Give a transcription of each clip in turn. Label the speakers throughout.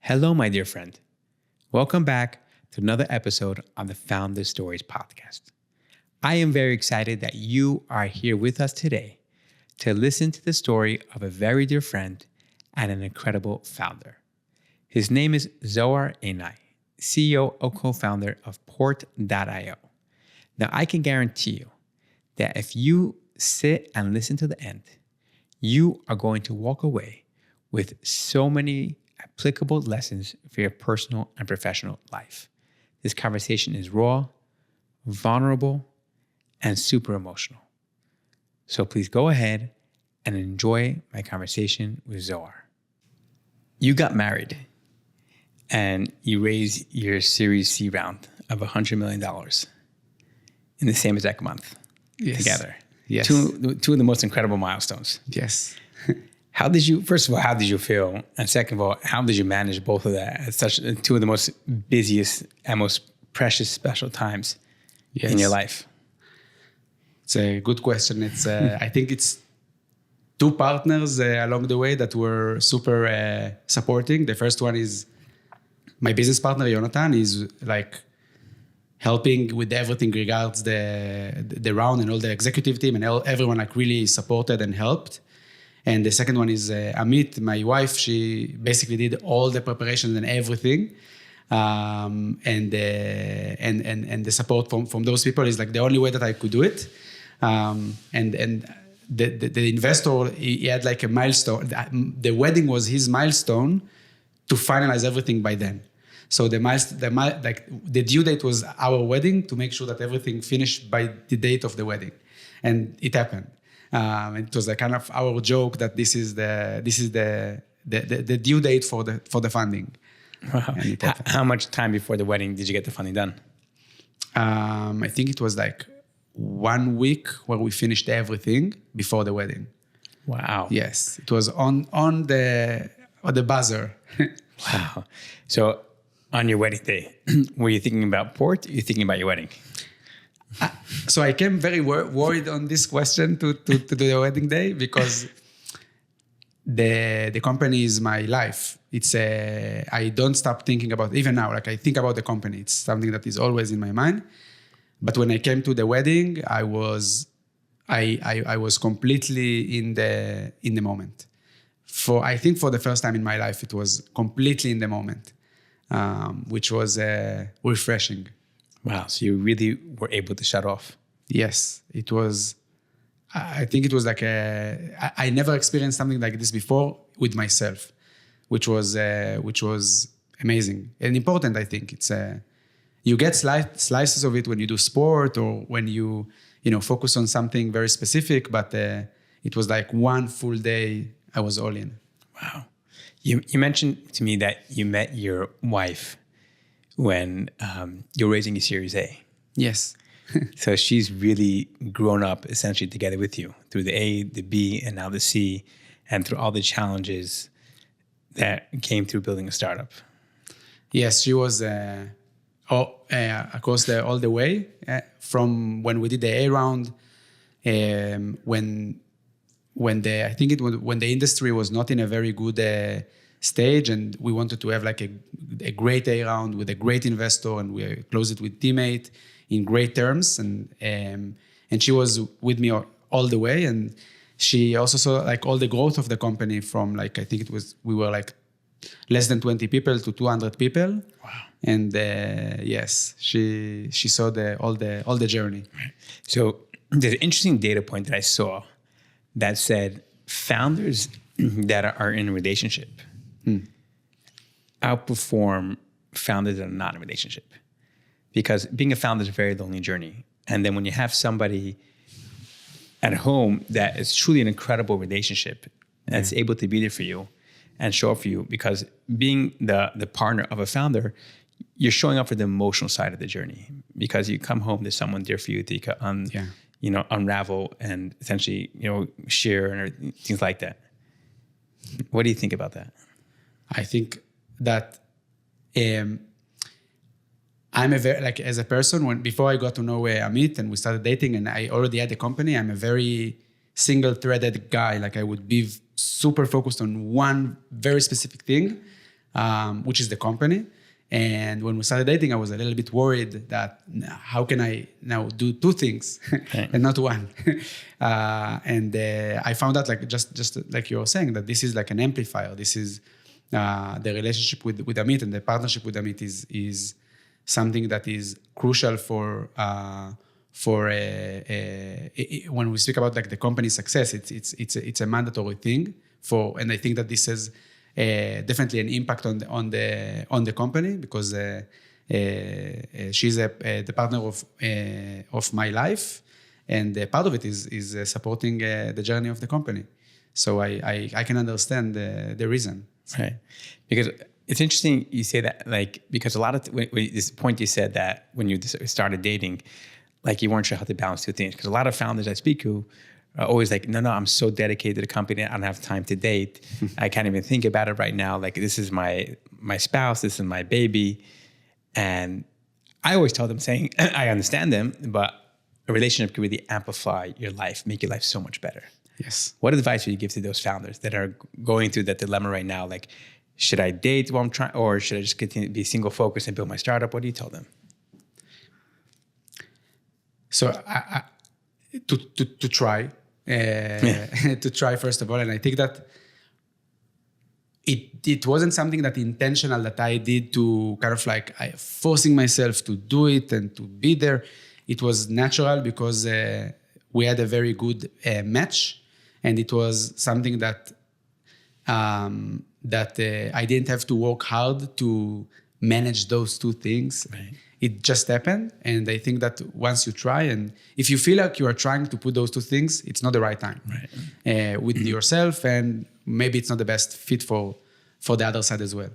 Speaker 1: Hello, my dear friend. Welcome back to another episode on the Founder Stories podcast. I am very excited that you are here with us today to listen to the story of a very dear friend and an incredible founder. His name is Zohar Einy, CEO or co-founder of Port.io. Now, I can guarantee you that if you sit and listen to the end, you are going to walk away with so many applicable lessons for your personal and professional life. This conversation is raw, vulnerable, and super emotional. So please go ahead and enjoy my conversation with Zohar. You got married and you raised your Series C round of $100 million in the same exact month together.
Speaker 2: Yes.
Speaker 1: Two of the most incredible milestones.
Speaker 2: Yes.
Speaker 1: First of all, how did you feel? And second of all, how did you manage both of that at such two of the most busiest and most precious, special times in your life?
Speaker 2: It's a good question. I think it's two partners along the way that were super supporting. The first one is my business partner, Jonathan, is like helping with everything regards the round and all the executive team and everyone like really supported and helped. And the second one is Amit, my wife. She basically did all the preparations and everything. And the support from those people is like the only way that I could do it. And the investor, he had like a milestone. The wedding was his milestone to finalize everything by then. So the due date was our wedding to make sure that everything finished by the date of the wedding, and it happened. It was like kind of our joke that this is the due date for the funding.
Speaker 1: Wow. How much time before the wedding did you get the funding done?
Speaker 2: I think it was like 1 week where we finished everything before the wedding.
Speaker 1: Wow.
Speaker 2: Yes, it was on the buzzer.
Speaker 1: Wow. So on your wedding day, were you thinking about Port? Or were you thinking about your wedding?
Speaker 2: So I came very worried on this question to the wedding day because the company is my life. It's I don't stop thinking about, even now, like I think about the company. It's something that is always in my mind. But when I came to the wedding, I was completely in the moment. I think for the first time in my life, it was completely in the moment, which was refreshing.
Speaker 1: Wow. So you really were able to shut off.
Speaker 2: Yes, it was. I think it was like I never experienced something like this before with myself, which was amazing and important. I think it's you get slices of it when you do sport or when you focus on something very specific. But it was like one full day. I was all in.
Speaker 1: Wow. You mentioned to me that you met your wife when you're raising a Series A.
Speaker 2: Yes.
Speaker 1: So she's really grown up essentially together with you through the A, the B, and now the C, and through all the challenges that came through building a startup.
Speaker 2: Yes, she was across all the way from when we did the A round, when the industry was not in a very good stage, and we wanted to have like a great A round with a great investor, and we closed it with teammate in great terms, and she was with me all the way, and she also saw like all the growth of the company from like, I think we were like less than 20 people to 200 people.
Speaker 1: Wow.
Speaker 2: And yes, she saw all the journey.
Speaker 1: Right. So there's an interesting data point that I saw that said founders that are in a relationship outperform founders that are not in a relationship. Because being a founder is a very lonely journey. And then when you have somebody at home that is truly an incredible relationship that's able to be there for you and show up for you, because being the partner of a founder, you're showing up for the emotional side of the journey, because you come home, there's someone there for you that you can unravel and essentially, share and things like that. What do you think about that?
Speaker 2: I think that I'm as a person, before I got to know Amit and we started dating and I already had a company, I'm a very single-threaded guy. Like I would be super focused on one very specific thing. which is the company. And when we started dating, I was a little bit worried that how can I now do two things and not one? I found out, like just like you were saying, that this is like an amplifier. This is the relationship with Amit, and the partnership with Amit is something that is crucial for when we speak about like the company success. It's a mandatory thing and I think that this is definitely an impact on the company, because she's the partner of my life, and part of it is supporting the journey of the company. So I can understand the reason.
Speaker 1: Right, because it's interesting you say that, like, because a lot of this point you said that when you started dating, like you weren't sure how to balance two things. Because a lot of founders I speak to are always like, no, I'm so dedicated to the company, I don't have time to date. I can't even think about it right now. Like, this is my spouse, this is my baby. And I always tell them, saying, I understand them, but a relationship can really amplify your life, make your life so much better.
Speaker 2: Yes.
Speaker 1: What advice would you give to those founders that are going through that dilemma right now? Like, should I date while I'm trying, or should I just continue to be single focused and build my startup? What do you tell them?
Speaker 2: So to try, to try first of all, and I think that it wasn't something that intentional that I did to kind of like forcing myself to do it and to be there. It was natural because we had a very good match, and it was something that I didn't have to work hard to manage those two things.
Speaker 1: Right.
Speaker 2: It just happened. And I think that once you try, and if you feel like you are trying to put those two things, it's not the right time.
Speaker 1: Right.
Speaker 2: With yourself, and maybe it's not the best fit for the other side as well.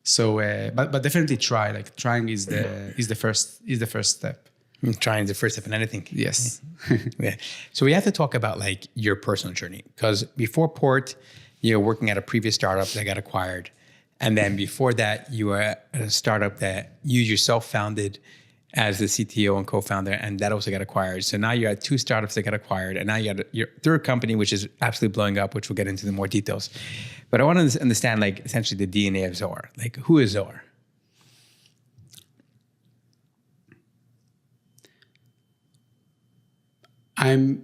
Speaker 2: So, but definitely try. Like, trying is the first step.
Speaker 1: Trying is the first step in anything.
Speaker 2: Yes.
Speaker 1: Yeah. So we have to talk about like your personal journey, because before Port, you're working at a previous startup that got acquired. And then before that, you were at a startup that you yourself founded as the CTO and co-founder, and that also got acquired. So now you're at two startups that got acquired, and now you got your third company, which is absolutely blowing up, which we'll get into the more details. But I want to understand, like, essentially the DNA of Zohar. Like, who is Zohar?
Speaker 2: I'll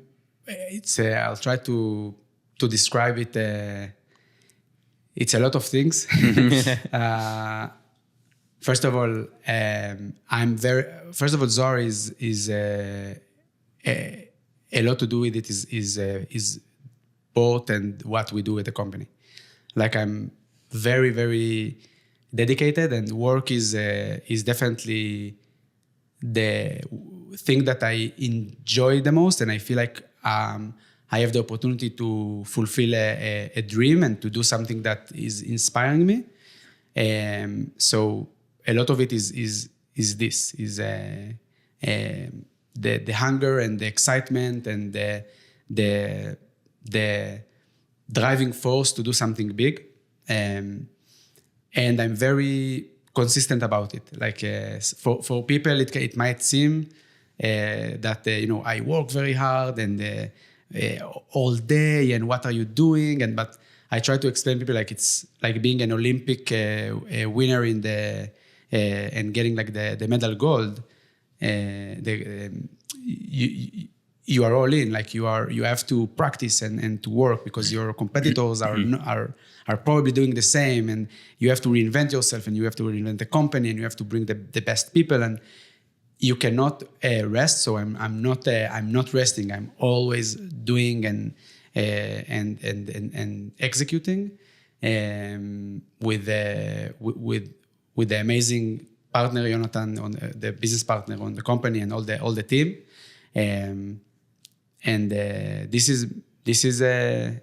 Speaker 2: try to describe it. It's a lot of things. First of all, Zohar is a lot to do with it is both and what we do at the company. Like, I'm very, very dedicated, and work is definitely the thing that I enjoy the most, and I feel like I have the opportunity to fulfill a dream and to do something that is inspiring me. So a lot of it is the hunger and the excitement and the driving force to do something big. And I'm very consistent about it. Like, for people, it might seem that I work very hard and all day, and what are you doing? But I try to explain to people, like, it's like being an Olympic winner in and getting like the medal gold. You are all in. Like, you have to practice and to work, because your competitors are probably doing the same, and you have to reinvent yourself, and you have to reinvent the company, and you have to bring the best people, and you cannot rest. So I'm not resting. I'm always doing and executing, with the amazing partner Jonathan, on the business partner on the company, and all the team. This is a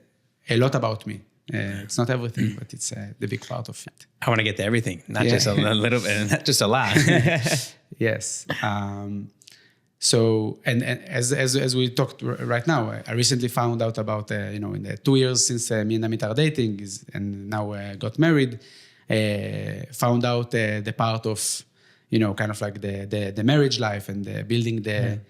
Speaker 2: lot about me. It's not everything, but it's the big part of it.
Speaker 1: I want to get to everything, not just a little bit, not just a lot.
Speaker 2: Yes. So, and as we talked right now, I recently found out about, in the 2 years since me and Amit are dating, and now got married, found out the part of, kind of like the marriage life, and building the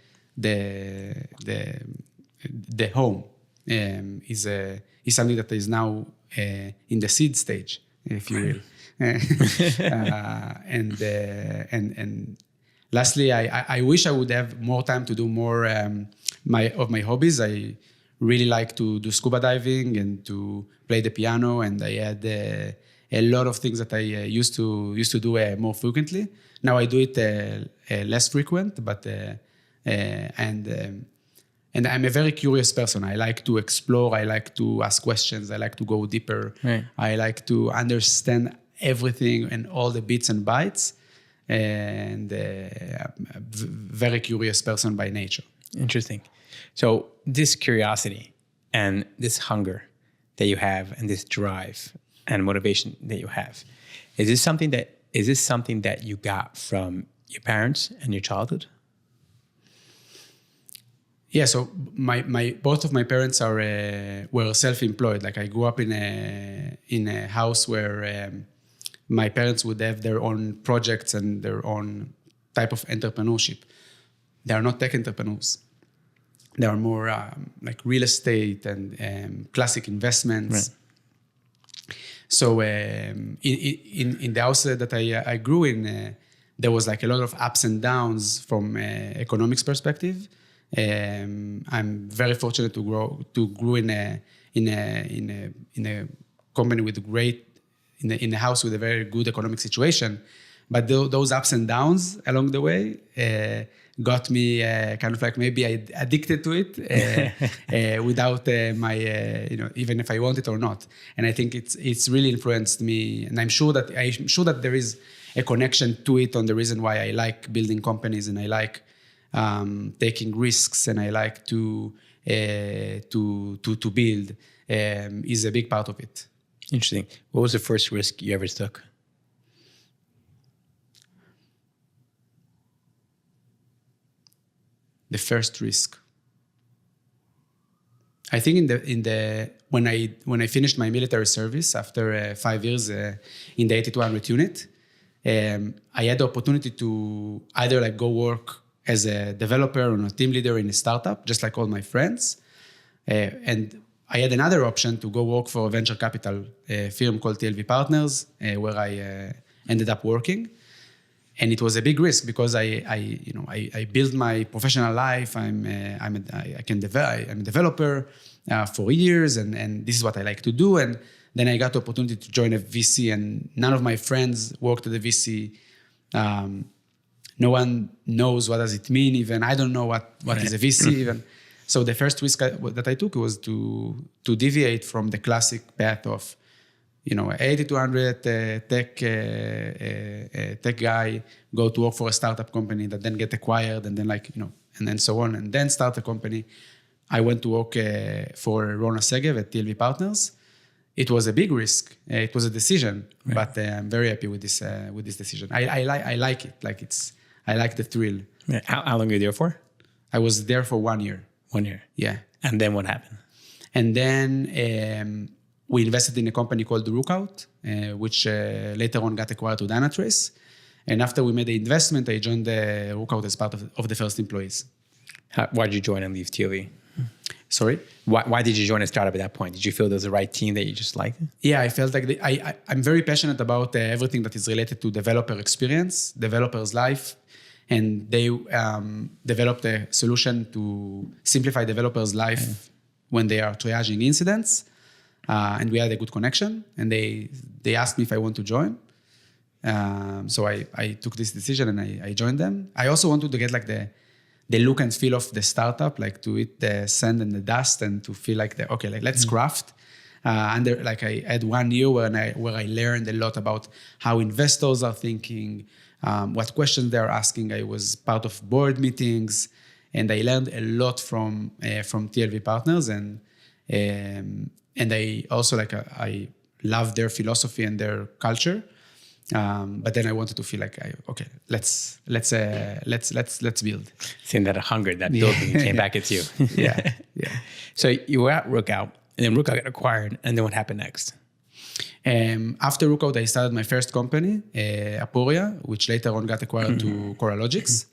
Speaker 2: home is something that is now in the seed stage, if you will. And lastly, I wish I would have more time to do more my hobbies. I really like to do scuba diving and to play the piano, and I had a lot of things that I used to do more frequently. Now I do it less frequent, but and I'm a very curious person. I like to explore. I like to ask questions. I like to go deeper.
Speaker 1: Right.
Speaker 2: I like to understand everything and all the bits and bytes. And I'm a very curious person by nature.
Speaker 1: Interesting. So this curiosity and this hunger that you have and this drive and motivation that you have, is this something that you got from your parents and your childhood?
Speaker 2: Yeah, so both of my parents were self-employed. Like I grew up in a house where my parents would have their own projects and their own type of entrepreneurship. They are not tech entrepreneurs. They are more like real estate and classic investments. Right. So in the house that I grew in, there was like a lot of ups and downs from economics perspective. I'm very fortunate to grow in a company with in a house with a very good economic situation, but those ups and downs along the way got me kind of like maybe I addicted to it without even if I want it or not. And I think it's really influenced me, and I'm sure that there is a connection to it on the reason why I like building companies and I like taking risks and I like to build is a big part of it.
Speaker 1: Interesting. What was the first risk you ever took?
Speaker 2: The first risk. I think when I finished my military service after 5 years in the 8200 unit, I had the opportunity to either like go work as a developer or a team leader in a startup, just like all my friends. And I had another option to go work for a venture capital firm called TLV Partners, where I ended up working. And it was a big risk because I built my professional life. I'm a developer for years, and this is what I like to do. And then I got the opportunity to join a VC, and none of my friends worked at the VC. No one knows what does it mean even. I don't know what is a VC even. So the first risk that I took was to deviate from the classic path of, 8200 tech guy, go to work for a startup company that then get acquired and then and then so on, and then start a company. I went to work for Rona Segev at TLV Partners. It was a big risk. It was a decision, right. But I'm very happy with this decision. I like it. I like the thrill.
Speaker 1: Yeah. How long were you there for?
Speaker 2: I was there for 1 year.
Speaker 1: 1 year.
Speaker 2: Yeah.
Speaker 1: And then what happened?
Speaker 2: And then we invested in a company called Rookout, which later on got acquired to Dynatrace. And after we made the investment, I joined the Rookout as part of the first employees.
Speaker 1: Why did you join and leave TLV?
Speaker 2: Sorry?
Speaker 1: Why did you join a startup at that point? Did you feel there was the right team that you just liked?
Speaker 2: Yeah, I felt like I'm very passionate about everything that is related to developer experience, developer's life. And they developed a solution to simplify developers' life when they are triaging incidents. And we had a good connection. And they asked me if I want to join. So I took this decision and I joined them. I also wanted to get like the look and feel of the startup, like to eat the sand and the dust and to feel like let's craft. And I had 1 year where I learned a lot about how investors are thinking, what questions they are asking. I was part of board meetings, and I learned a lot from TLV Partners, and I also I love their philosophy and their culture. But then I wanted to feel like, let's build.
Speaker 1: Seeing that hunger, that building came back at you.
Speaker 2: Yeah.
Speaker 1: So you were at Rookout, and then Rookout got acquired, and then what happened next?
Speaker 2: After Rookout, I started my first company, Aporia, which later on got acquired to Coralogics.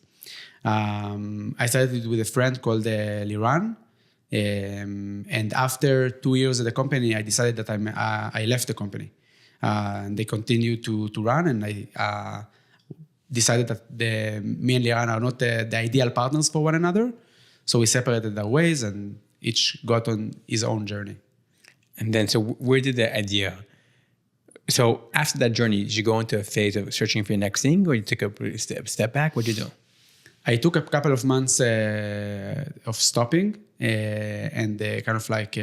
Speaker 2: I started it with a friend called Liran. And after 2 years at the company, I decided that I left the company. And they continue to run, and I decided that me and Liran are not the ideal partners for one another. So we separated our ways, and each got on his own journey.
Speaker 1: And then, so where did the idea? So after that journey, did you go into a phase of searching for your next thing, or you took a step back? What did you do?
Speaker 2: I took a couple of months of stopping and kind of like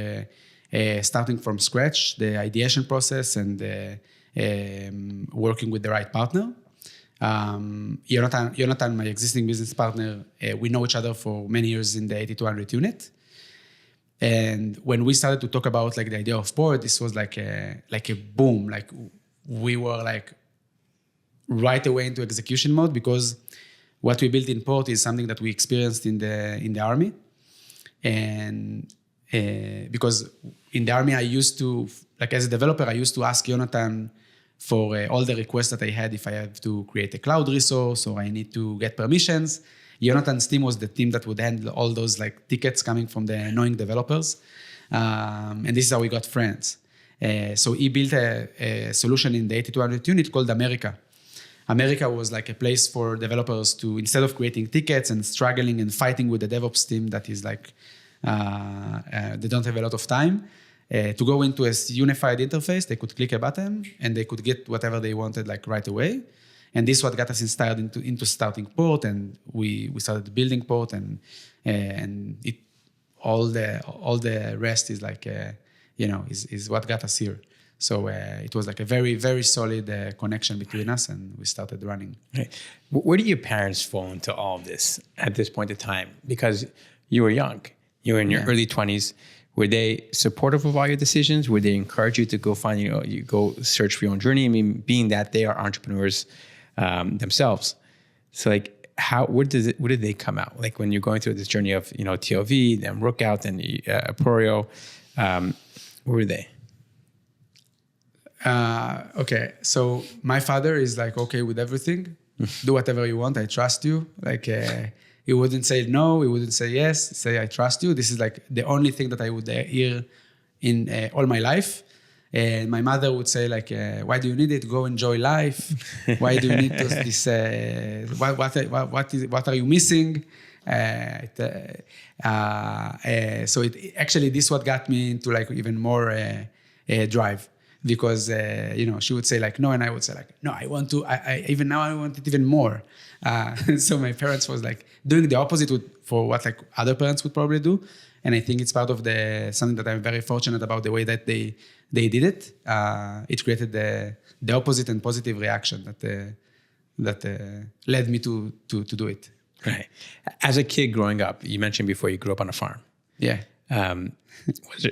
Speaker 2: starting from scratch, the ideation process, and working with the right partner. Jonathan, my existing business partner, we know each other for many years in the 8200 unit. And when we started to talk about like the idea of port, this was like a boom. Like we were like right away into execution mode, because what we built in port is something that we experienced in the army. And because in the army, I used to, like as a developer, I used to ask Jonathan for all the requests that I had if I have to create a cloud resource or I need to get permissions. Jonathan's team was the team that would handle all those like tickets coming from the annoying developers. And this is how we got friends. So he built a solution in the 8200 unit called America. America was like a place for developers to, instead of creating tickets and struggling and fighting with the DevOps team that is like, they don't have a lot of time, to go into a unified interface. They could click a button and they could get whatever they wanted like right away. And this is what got us inspired into starting port, and we started building port, and it all the rest is like is what got us here. So it was like a very, very solid connection between us, and we started running.
Speaker 1: Right. Where do your parents fall into all of this at this point in time? Because you were young, you were in your early 20s. Were they supportive of all your decisions? Would they encourage you to go find, you go search for your own journey? I mean, being that they are entrepreneurs themselves. So like, where did they come out? Like when you're going through this journey of, TLV, then Rookout, then Aporio, where were they?
Speaker 2: Okay, so my father is like okay with everything. Do whatever you want. I trust you. Like he wouldn't say no. He wouldn't say yes. He'd say I trust you. This is like the only thing that I would hear in all my life. And my mother would say like, why do you need it? Go enjoy life. Why do you need this? What are you missing? So it actually, this what got me into like even more drive. Because she would say like no, and I would say like no, I want to. I even now I want it even more. So my parents was like doing the opposite for what like other parents would probably do, and I think it's part of something that I'm very fortunate about the way that they did it. It created the opposite and positive reaction that led me to do it.
Speaker 1: Right. As a kid growing up, you mentioned before you grew up on a farm.
Speaker 2: Yeah.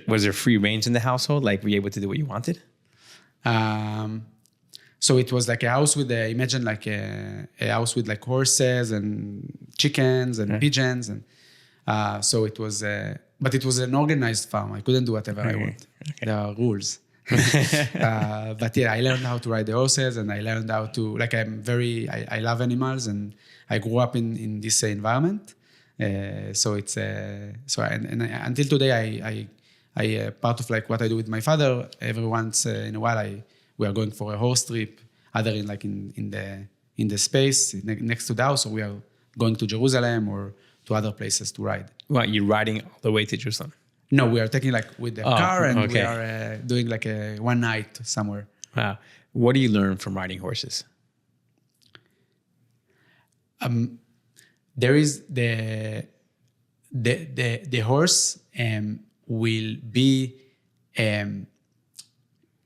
Speaker 1: Was there free range in the household? Like, were you able to do what you wanted?
Speaker 2: So it was like a house with imagine like a house with like horses and chickens and pigeons, and so it was but it was an organized farm. I couldn't do whatever I want. Okay. There are rules. But yeah, I learned how to ride the horses, and I learned how to like I love animals, and I grew up in this environment. So it's until today I part of like what I do with my father. Every once in a while, we are going for a horse trip, either in the space next to the house, or we are going to Jerusalem or to other places to ride.
Speaker 1: Well, you're riding all the way to Jerusalem?
Speaker 2: No, we are taking like with the car, and we are doing like a one night somewhere.
Speaker 1: Wow. What do you learn from riding horses?
Speaker 2: There is the horse will be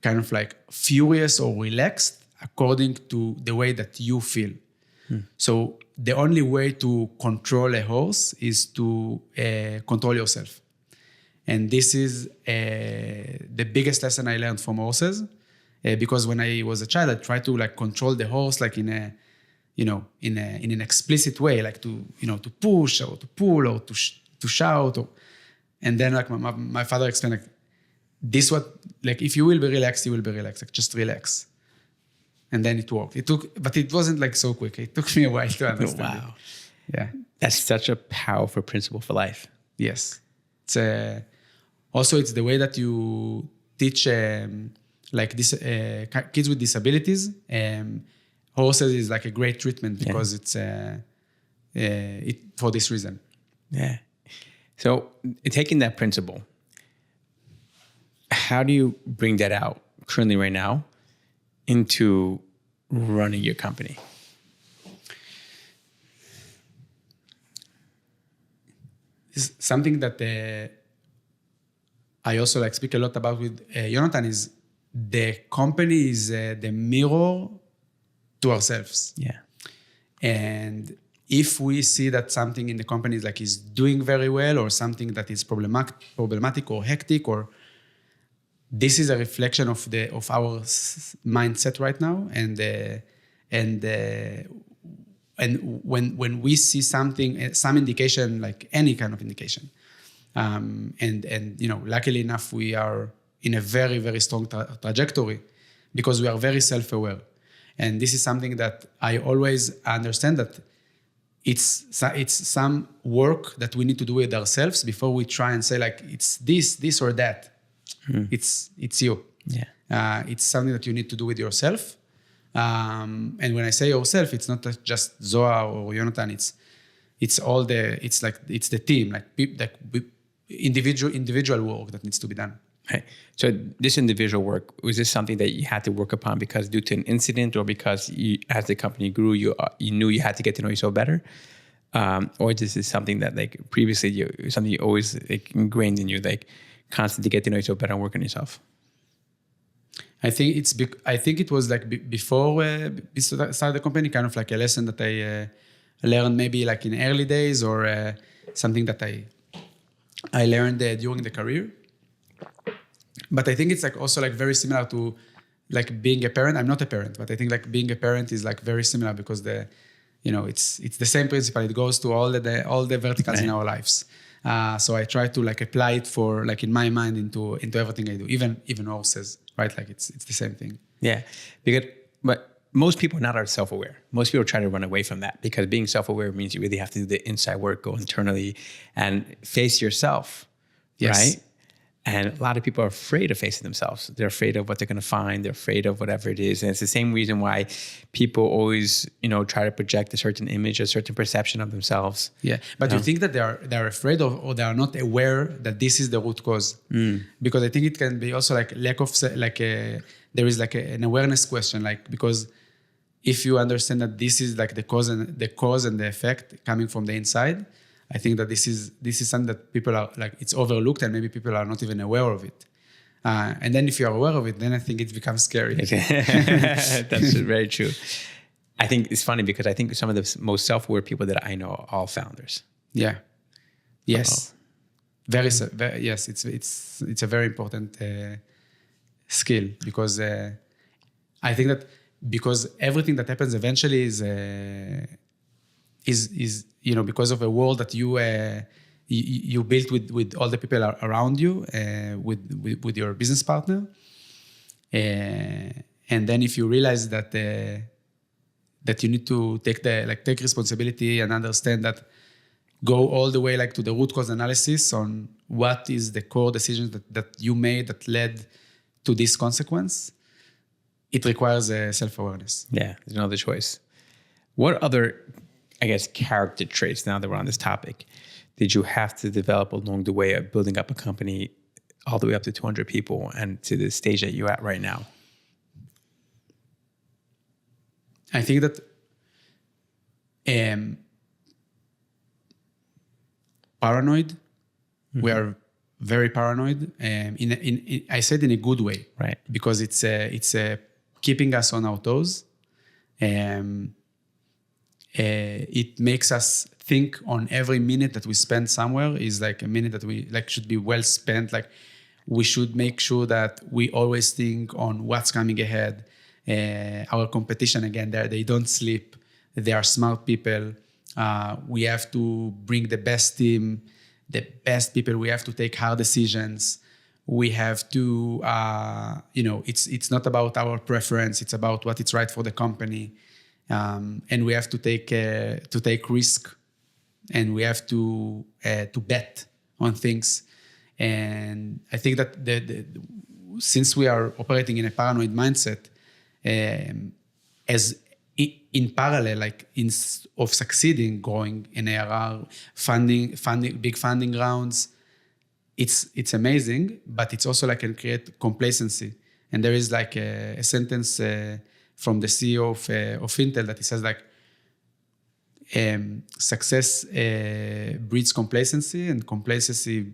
Speaker 2: kind of like furious or relaxed according to the way that you feel. So the only way to control a horse is to control yourself. And this is the biggest lesson I learned from horses, because when I was a child, I tried to like control the horse like in an explicit way, like to push or to pull or to shout, and then like my father explained like this what like if you will be relaxed, you will be relaxed. Like just relax, and then it worked. But it wasn't like so quick. It took me a while to understand.
Speaker 1: Wow,
Speaker 2: yeah,
Speaker 1: that's such a powerful principle for life.
Speaker 2: Yes, it's also it's the way that you teach like this kids with disabilities, horses is like a great treatment because it's for this reason.
Speaker 1: Yeah. So taking that principle, how do you bring that out currently right now into running your company?
Speaker 2: It's something that I also like speak a lot about with Jonathan is the company is the mirror to ourselves.
Speaker 1: Yeah.
Speaker 2: And if we see that something in the company is doing very well or something that is problematic or hectic, or this is a reflection of our mindset right now. And when we see something, some indication, like any kind of indication, and luckily enough, we are in a very, very strong trajectory because we are very self-aware. And this is something that I always understand that it's some work that we need to do with ourselves before we try and say like, it's this or that. It's you.
Speaker 1: Yeah.
Speaker 2: It's something that you need to do with yourself. And when I say yourself, it's not just Zohar or Jonathan. It's the team, individual work that needs to be done.
Speaker 1: Right. So this individual work, was this something that you had to work upon because due to an incident, or because as the company grew, you knew you had to get to know yourself better? Or this is something that like previously something you always like ingrained in you, like constantly get to know yourself better and work on yourself?
Speaker 2: I think it was like before we started the company, kind of like a lesson that I learned maybe like in early days, or something that I learned during the career. But I think it's like also like very similar to like being a parent. I'm not a parent, but I think like being a parent is like very similar because it's the same principle. It goes to all the verticals in our lives. So I try to like apply it for like in my mind into everything I do, even horses, right? Like it's the same thing.
Speaker 1: Yeah, but most people are not self-aware. Most people try to run away from that because being self-aware means you really have to do the inside work, go internally, and face yourself, right? And a lot of people are afraid of facing themselves. They're afraid of what they're going to find. They're afraid of whatever it is. And it's the same reason why people always, try to project a certain image, a certain perception of themselves.
Speaker 2: Yeah. But you think that they're afraid of, or they are not aware that this is the root cause? Because I think it can be also like lack of, there is like an awareness question, like, because if you understand that this is like the cause and the effect coming from the inside, I think that this is something that people are like, it's overlooked and maybe people are not even aware of it. And then if you are aware of it, then I think it becomes scary.
Speaker 1: That's very true. I think it's funny because I think some of the most self-aware people that I know are all founders.
Speaker 2: Yeah. Yes. Yes. It's a very important skill because I think that because everything that happens eventually is because of a world that you built with all the people around you, with your business partner, and then if you realize that you need to take responsibility and understand that, go all the way like to the root cause analysis on what is the core decisions that you made that led to this consequence. It requires self-awareness.
Speaker 1: Yeah, there's no other choice. What other, I guess, character traits, now that we're on this topic, did you have to develop along the way of building up a company all the way up to 200 people and to the stage that you're at right now?
Speaker 2: I think that paranoid. Mm-hmm. We are very paranoid. I said in a good way,
Speaker 1: right?
Speaker 2: Because it's keeping us on our toes. It makes us think on every minute that we spend somewhere is like a minute that we like should be well spent. Like we should make sure that we always think on what's coming ahead. Our competition, again, they don't sleep. They are smart people. We have to bring the best team, the best people. We have to take hard decisions. We have to, it's not about our preference. It's about what is right for the company. And we have to take risk, and we have to bet on things. And I think that since we are operating in a paranoid mindset, as in parallel, like of succeeding, growing in ARR, funding, big funding rounds, it's amazing, but it's also like can create complacency. And there is like a sentence from the CEO of Intel that he says like, success breeds complacency, and complacency,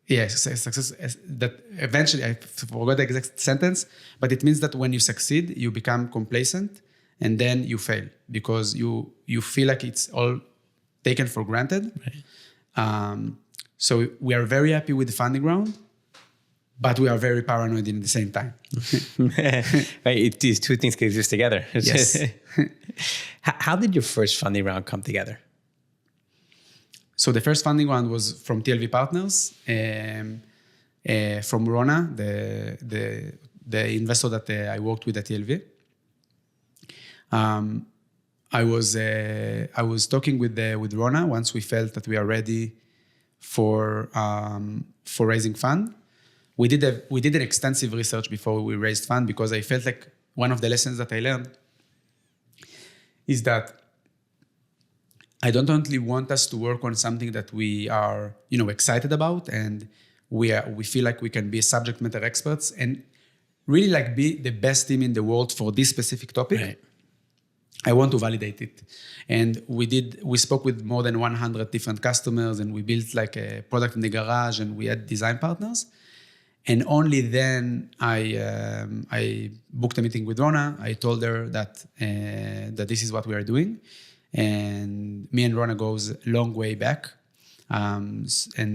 Speaker 2: success that eventually, I forgot the exact sentence, but it means that when you succeed, you become complacent, and then you fail because you feel like it's all taken for granted. Right. So we are very happy with the funding round, but we are very paranoid in the same time.
Speaker 1: Right, these two things can exist together.
Speaker 2: Yes.
Speaker 1: How did your first funding round come together?
Speaker 2: So the first funding round was from TLV Partners, from Rona, the investor that I worked with at TLV. I was talking with Rona once we felt that we are ready for raising fund. We did an extensive research before we raised fund, because I felt like one of the lessons that I learned is that I don't only want us to work on something that we are, excited about, and we feel like we can be subject matter experts and really like be the best team in the world for this specific topic. Right. I want to validate it. And we spoke with more than 100 different customers, and we built like a product in the garage, and we had design partners. And only then I booked a meeting with Rona. I told her that this is what we are doing. And me and Rona goes a long way back. And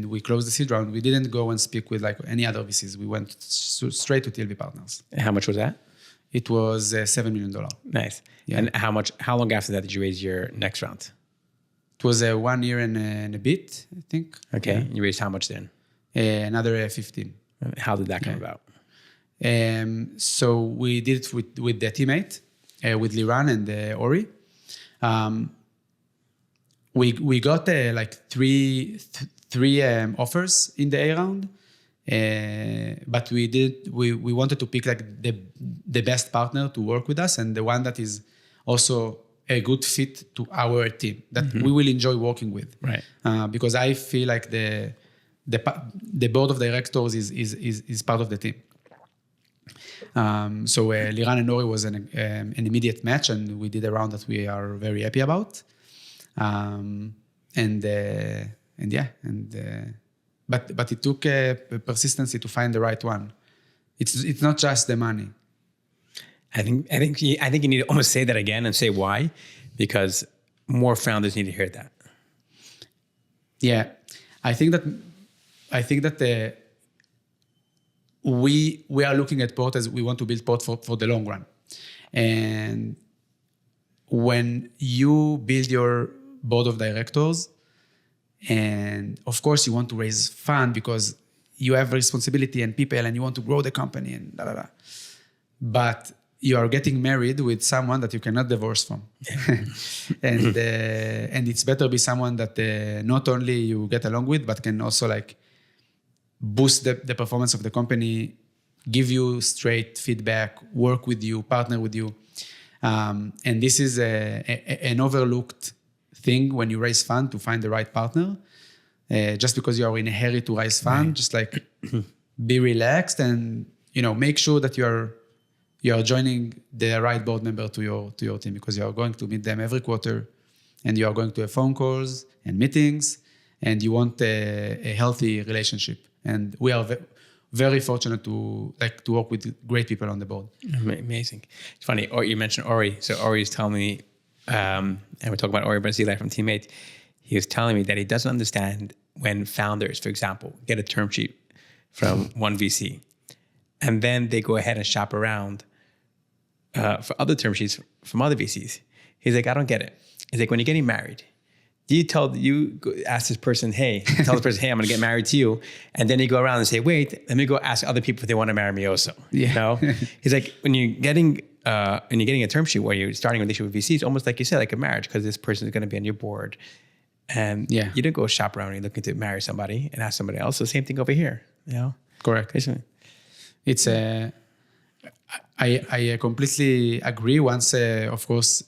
Speaker 2: we closed the seed round. We didn't go and speak with like any other VCs. We went straight to TLV Partners.
Speaker 1: And how much was that?
Speaker 2: It was $7 million.
Speaker 1: Nice. Yeah. And how long after that did you raise your next round?
Speaker 2: It was 1 year and a bit, I think.
Speaker 1: Okay. Yeah. You raised how much then?
Speaker 2: Another 15.
Speaker 1: How did that come about?
Speaker 2: So we did it with the teammate, with Liran and Ori. We got like three offers in the A round, but we wanted to pick like the best partner to work with us, and the one that is also a good fit to our team that we will enjoy working with. Right. Because I feel like the board of directors is part of the team. So Liran and Ori was an immediate match, and we did a round that we are very happy about. But it took persistency to find the right one. It's not just the money.
Speaker 1: I think you need to almost say that again and say why, because more founders need to hear that.
Speaker 2: Yeah, I think that we are looking at Port as we want to build Port for the long run. And when you build your board of directors, and of course you want to raise fund because you have responsibility and people and you want to grow the company and blah, blah, blah. But you are getting married with someone that you cannot divorce from. And it's better be someone that not only you get along with, but can also like boost the performance of the company, give you straight feedback, work with you, partner with you. And this is an overlooked thing when you raise fund, to find the right partner. Just because you are in a hurry to raise fund, right. Just like be relaxed and make sure that you are joining the right board member to your team, because you are going to meet them every quarter, and you are going to have phone calls and meetings, and you want a healthy relationship. And we are very fortunate to work with great people on the board.
Speaker 1: Amazing. It's funny. You mentioned Ori. So Ori is telling me, and we're talking about Ori Brazili from Teammate. He was telling me that he doesn't understand when founders, for example, get a term sheet from one VC, and then they go ahead and shop around for other term sheets from other VCs. He's like, I don't get it. He's like, when you're getting married, do you ask this person, hey, tell this person, hey, I'm going to get married to you. And then you go around and say, wait, let me go ask other people if they want to marry me also. Yeah. He's like, when you're getting a term sheet where you're starting a relationship with VCs, almost like you said, like a marriage, because this person is going to be on your board. And
Speaker 2: Yeah.
Speaker 1: you didn't go shop around and you're looking to marry somebody and ask somebody else. The same thing over here,
Speaker 2: Correct.
Speaker 1: Basically.
Speaker 2: It's I completely agree. Once, of course,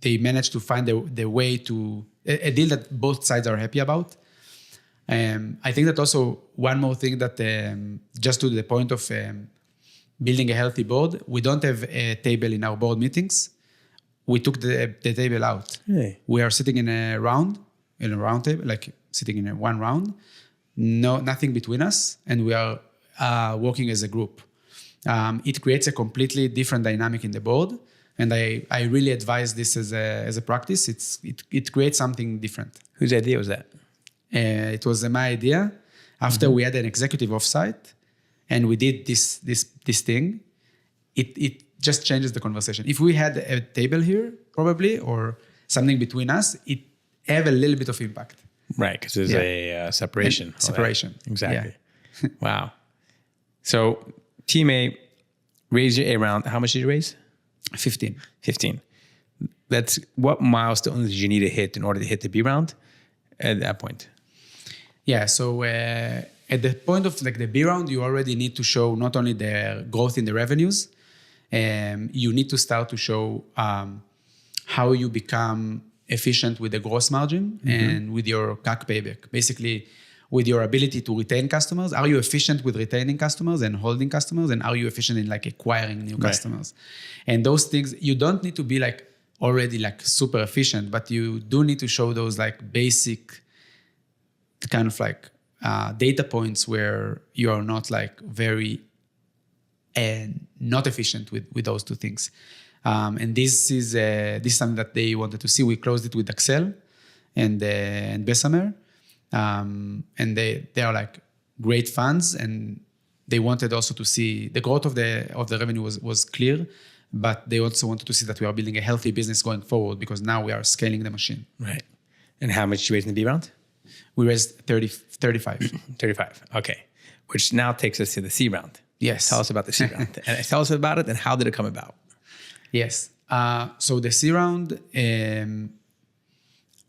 Speaker 2: they managed to find the way to a deal that both sides are happy about. I think that also one more thing that just to the point of building a healthy board, we don't have a table in our board meetings. We took the table out.
Speaker 1: Really?
Speaker 2: We are sitting in a round table, like sitting in one round, nothing between us, and we are working as a group. It creates a completely different dynamic in the board, and I really advise this as a practice. It creates something different.
Speaker 1: Whose idea was that?
Speaker 2: It was my idea. After we had an executive offsite, and we did this thing, it just changes the conversation. If we had a table here, probably, or something between us, it have a little bit of impact.
Speaker 1: Right, because there's a separation.
Speaker 2: Separation.
Speaker 1: Exactly. Yeah. Wow. So team A raised your A round. How much did you raise?
Speaker 2: 15.
Speaker 1: That's what milestone did you need to hit in order to hit the B round at that point?
Speaker 2: Yeah. So at the point of like the B round, you already need to show not only the growth in the revenues, you need to start to show how you become efficient with the gross margin and with your CAC payback. Basically, with your ability to retain customers. Are you efficient with retaining customers and holding customers? And are you efficient in like acquiring new customers? And those things, you don't need to be like already like super efficient, but you do need to show those like basic kind of like data points where you are not like very not efficient with those two things. And this is something that they wanted to see. We closed it with Excel and Bessemer. And they are like great funds, and they wanted also to see the growth of the revenue was clear, but they also wanted to see that we are building a healthy business going forward because now we are scaling the machine.
Speaker 1: Right. And how much did you raise in the B round?
Speaker 2: We raised 35.
Speaker 1: 35. Okay. Which now takes us to the C round.
Speaker 2: Yes.
Speaker 1: Tell us about the C round. And tell us about it and how did it come about?
Speaker 2: Yes. So the C round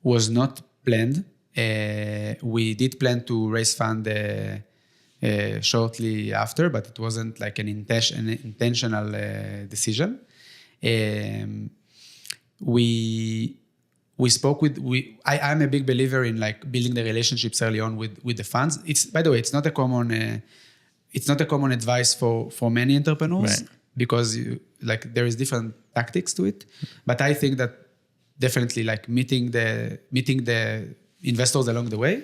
Speaker 2: was not planned. We did plan to raise fund shortly after, but it wasn't like an intentional decision. We spoke with I'm a big believer in like building the relationships early on with the funds. It's, by the way, it's not a common advice for many entrepreneurs, right? Because like there is different tactics to it. But I think that definitely like meeting the investors along the way.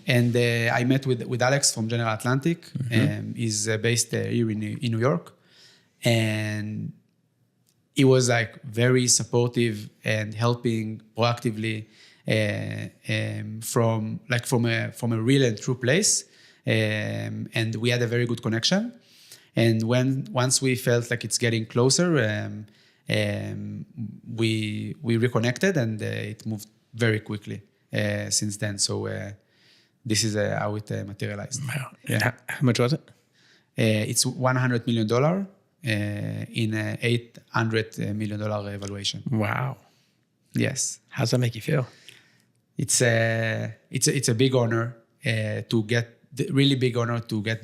Speaker 2: And I met with Alex from General Atlantic. He's based here in New York. And he was like very supportive and helping proactively from a real and true place. And we had a very good connection. And once we felt like it's getting closer, we reconnected, and it moved very quickly since then. So this is how it materialized.
Speaker 1: Wow. Yeah. How much was it?
Speaker 2: It's $100 million in a $800 million valuation.
Speaker 1: Wow.
Speaker 2: Yes.
Speaker 1: How does that make you feel?
Speaker 2: It's a big honor to get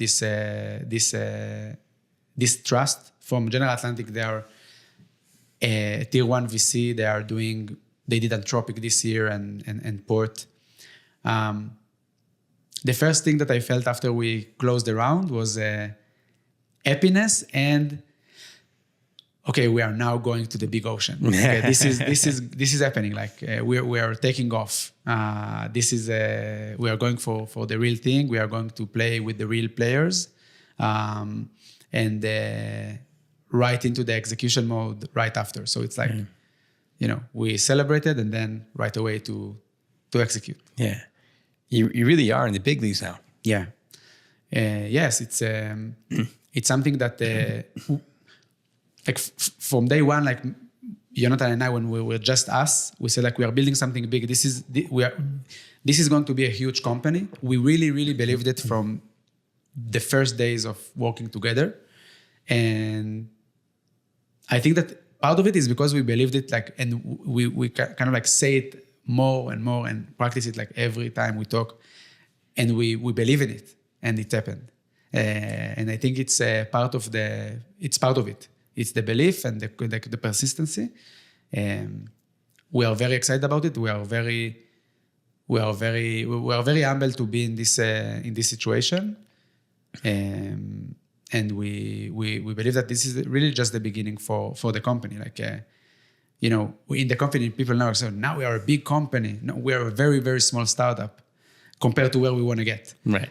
Speaker 2: this trust from General Atlantic. They are a tier 1 VC. They did Anthropic this year and Port. The first thing that I felt after we closed the round was happiness and okay, we are now going to the big ocean. Okay, this is happening. Like we are taking off. We are going for the real thing. We are going to play with the real players, and right into the execution mode right after. So it's like, we celebrated and then right away to execute.
Speaker 1: Yeah, you really are in the big leagues now.
Speaker 2: Yeah. Yes, it's something that like from day one, like Jonathan and I, when we were just us, we said like we are building something big. This is going to be a huge company. We really, really believed it from the first days of working together, and I think that part of it is because we believed it, like, and we kind of like say it more and more and practice it like every time we talk, and we believe in it, and it happened. And I think it's part of it. It's the belief and the persistency. We are very excited about it. We are very humbled to be in this situation. And we believe that this is really just the beginning for the company. Like, in the company, people now say, now we are a big company. No, we are a very, very small startup compared to where we want to get.
Speaker 1: Right.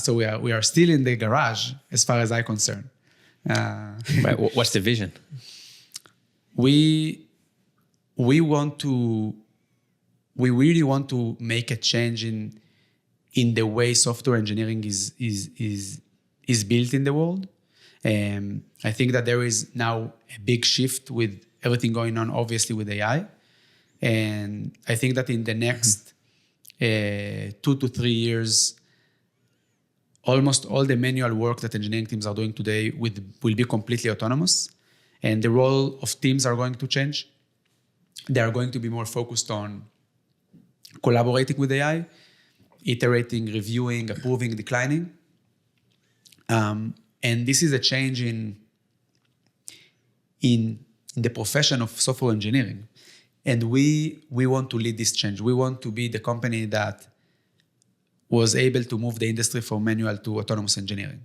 Speaker 2: So we are still in the garage as far as I'm concerned.
Speaker 1: Right. What's the vision?
Speaker 2: We really want to make a change in the way software engineering is built in the world. I think that there is now a big shift with everything going on, obviously, with AI. And I think that in the next 2 to 3 years, almost all the manual work that engineering teams are doing today will be completely autonomous. And the role of teams are going to change. They are going to be more focused on collaborating with AI, iterating, reviewing, approving, declining. And this is a change in the profession of software engineering. And we want to lead this change. We want to be the company that was able to move the industry from manual to autonomous engineering.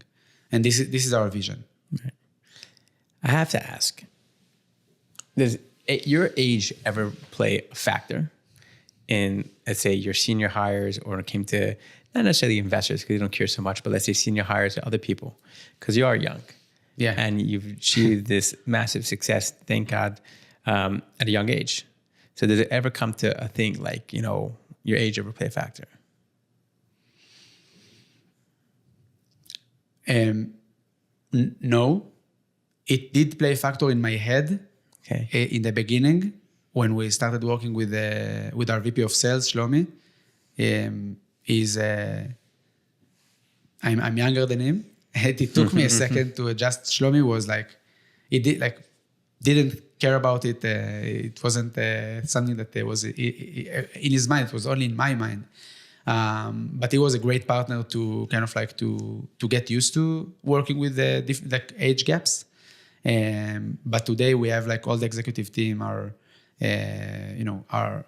Speaker 2: And this is our vision.
Speaker 1: Right. I have to ask, does your age ever play a factor in, let's say, your senior hires, or when it came to not necessarily investors because they don't care so much, but let's say senior hires or other people, because you are young.
Speaker 2: Yeah.
Speaker 1: And you've achieved this massive success, thank God, at a young age. So does it ever come to a thing like, your age ever play a factor?
Speaker 2: No. It did play a factor in my head.
Speaker 1: Okay.
Speaker 2: In the beginning, when we started working with our VP of Sales, Shlomi. I'm younger than him. It took me a second to adjust. Shlomi was didn't care about it. It wasn't something that was in his mind. It was only in my mind. But he was a great partner to kind of to get used to working with the age gaps. But today we have all the executive team are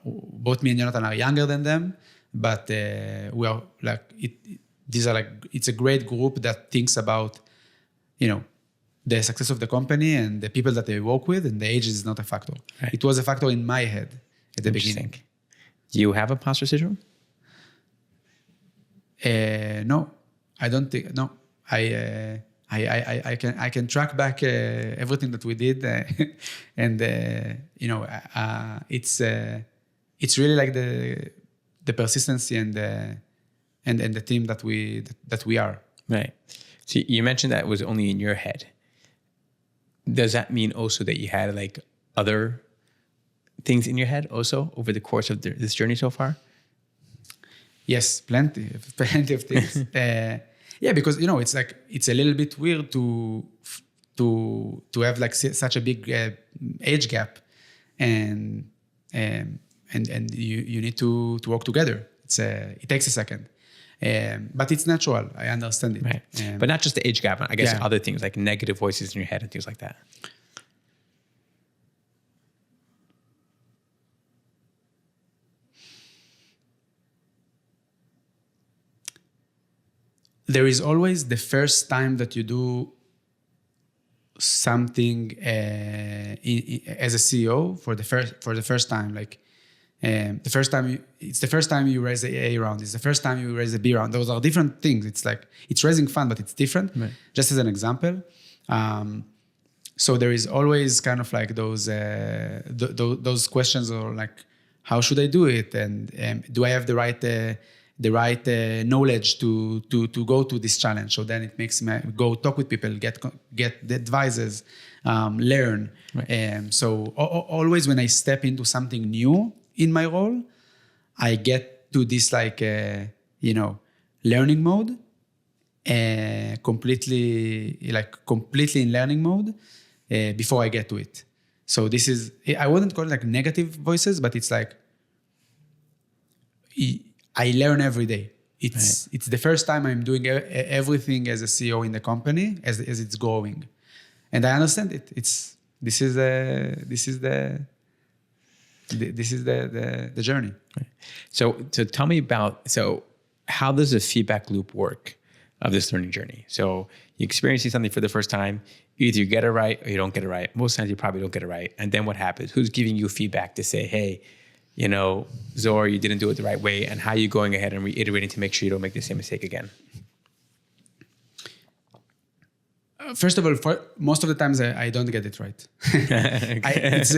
Speaker 2: both me and Jonathan are younger than them, but we are it's a great group that thinks about, the success of the company and the people that they work with, and the age is not a factor. Right. It was a factor in my head at the beginning.
Speaker 1: Do you have imposter syndrome?
Speaker 2: No, I don't think. No, I can track back everything that we did, and it's really like the persistency and the team that we are.
Speaker 1: Right. So you mentioned that it was only in your head. Does that mean also that you had other things in your head also over the course of this journey so far?
Speaker 2: Yes, plenty of things. Yeah, because it's a little bit weird to have such a big age gap, and you need to work together. It takes a second, but it's natural. I understand it.
Speaker 1: Right. But not just the age gap. I guess other things like negative voices in your head and things like that.
Speaker 2: There is always the first time that you do something as a CEO for the first time. It's the first time you raise the A round. It's the first time you raise the B round. Those are different things. It's raising fund, but it's different.
Speaker 1: Right.
Speaker 2: Just as an example. So there is always kind of those questions, or how should I do it, and do I have the right knowledge to go to this challenge? So then it makes me go talk with people, get the advices, learn. Right. So always when I step into something new in my role, I get to this learning mode, completely in learning mode before I get to it. So this is, I wouldn't call it negative voices, but it's I learn every day. It's the first time I'm doing everything as a CEO in the company as it's growing, and I understand it. This is the journey.
Speaker 1: Right. So tell me about, how does the feedback loop work of this learning journey? So you experiencing something for the first time, either you get it right or you don't get it right. Most times you probably don't get it right. And then what happens? Who's giving you feedback to say, hey, Zohar, you didn't do it the right way, and how are you going ahead and reiterating to make sure you don't make the same mistake again?
Speaker 2: First of all, most of the times I don't get it right. It's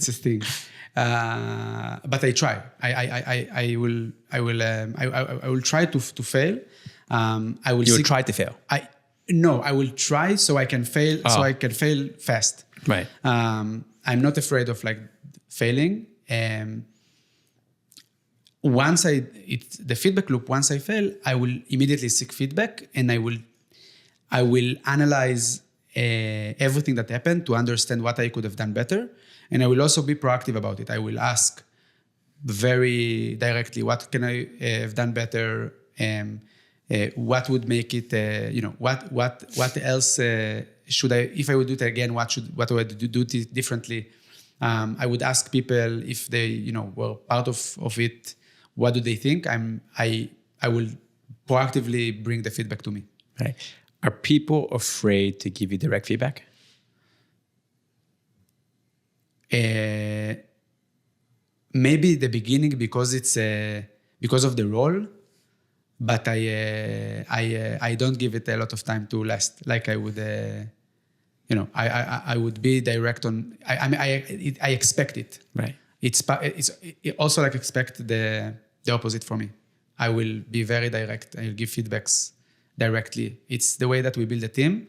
Speaker 2: a thing, but I try. I will try to fail. I will.
Speaker 1: You will try to fail.
Speaker 2: I will try so I can fail. So I can fail fast.
Speaker 1: Right.
Speaker 2: I'm not afraid of failing. Once the feedback loop. Once I fail, I will immediately seek feedback, and I will analyze everything that happened to understand what I could have done better. And I will also be proactive about it. I will ask very directly, what can I have done better? What would make it, what else should I, if I would do it again, what do I do differently? I would ask people if they, were part of it, what do they think? I will proactively bring the feedback to me.
Speaker 1: Right. Are people afraid to give you direct feedback?
Speaker 2: Maybe the beginning because it's because of the role, but I don't give it a lot of time to last. Like I would, I would be direct on. I expect it.
Speaker 1: Right.
Speaker 2: It's also expect the opposite from me. I will be very direct. I will give feedbacks directly. It's the way that we build a team.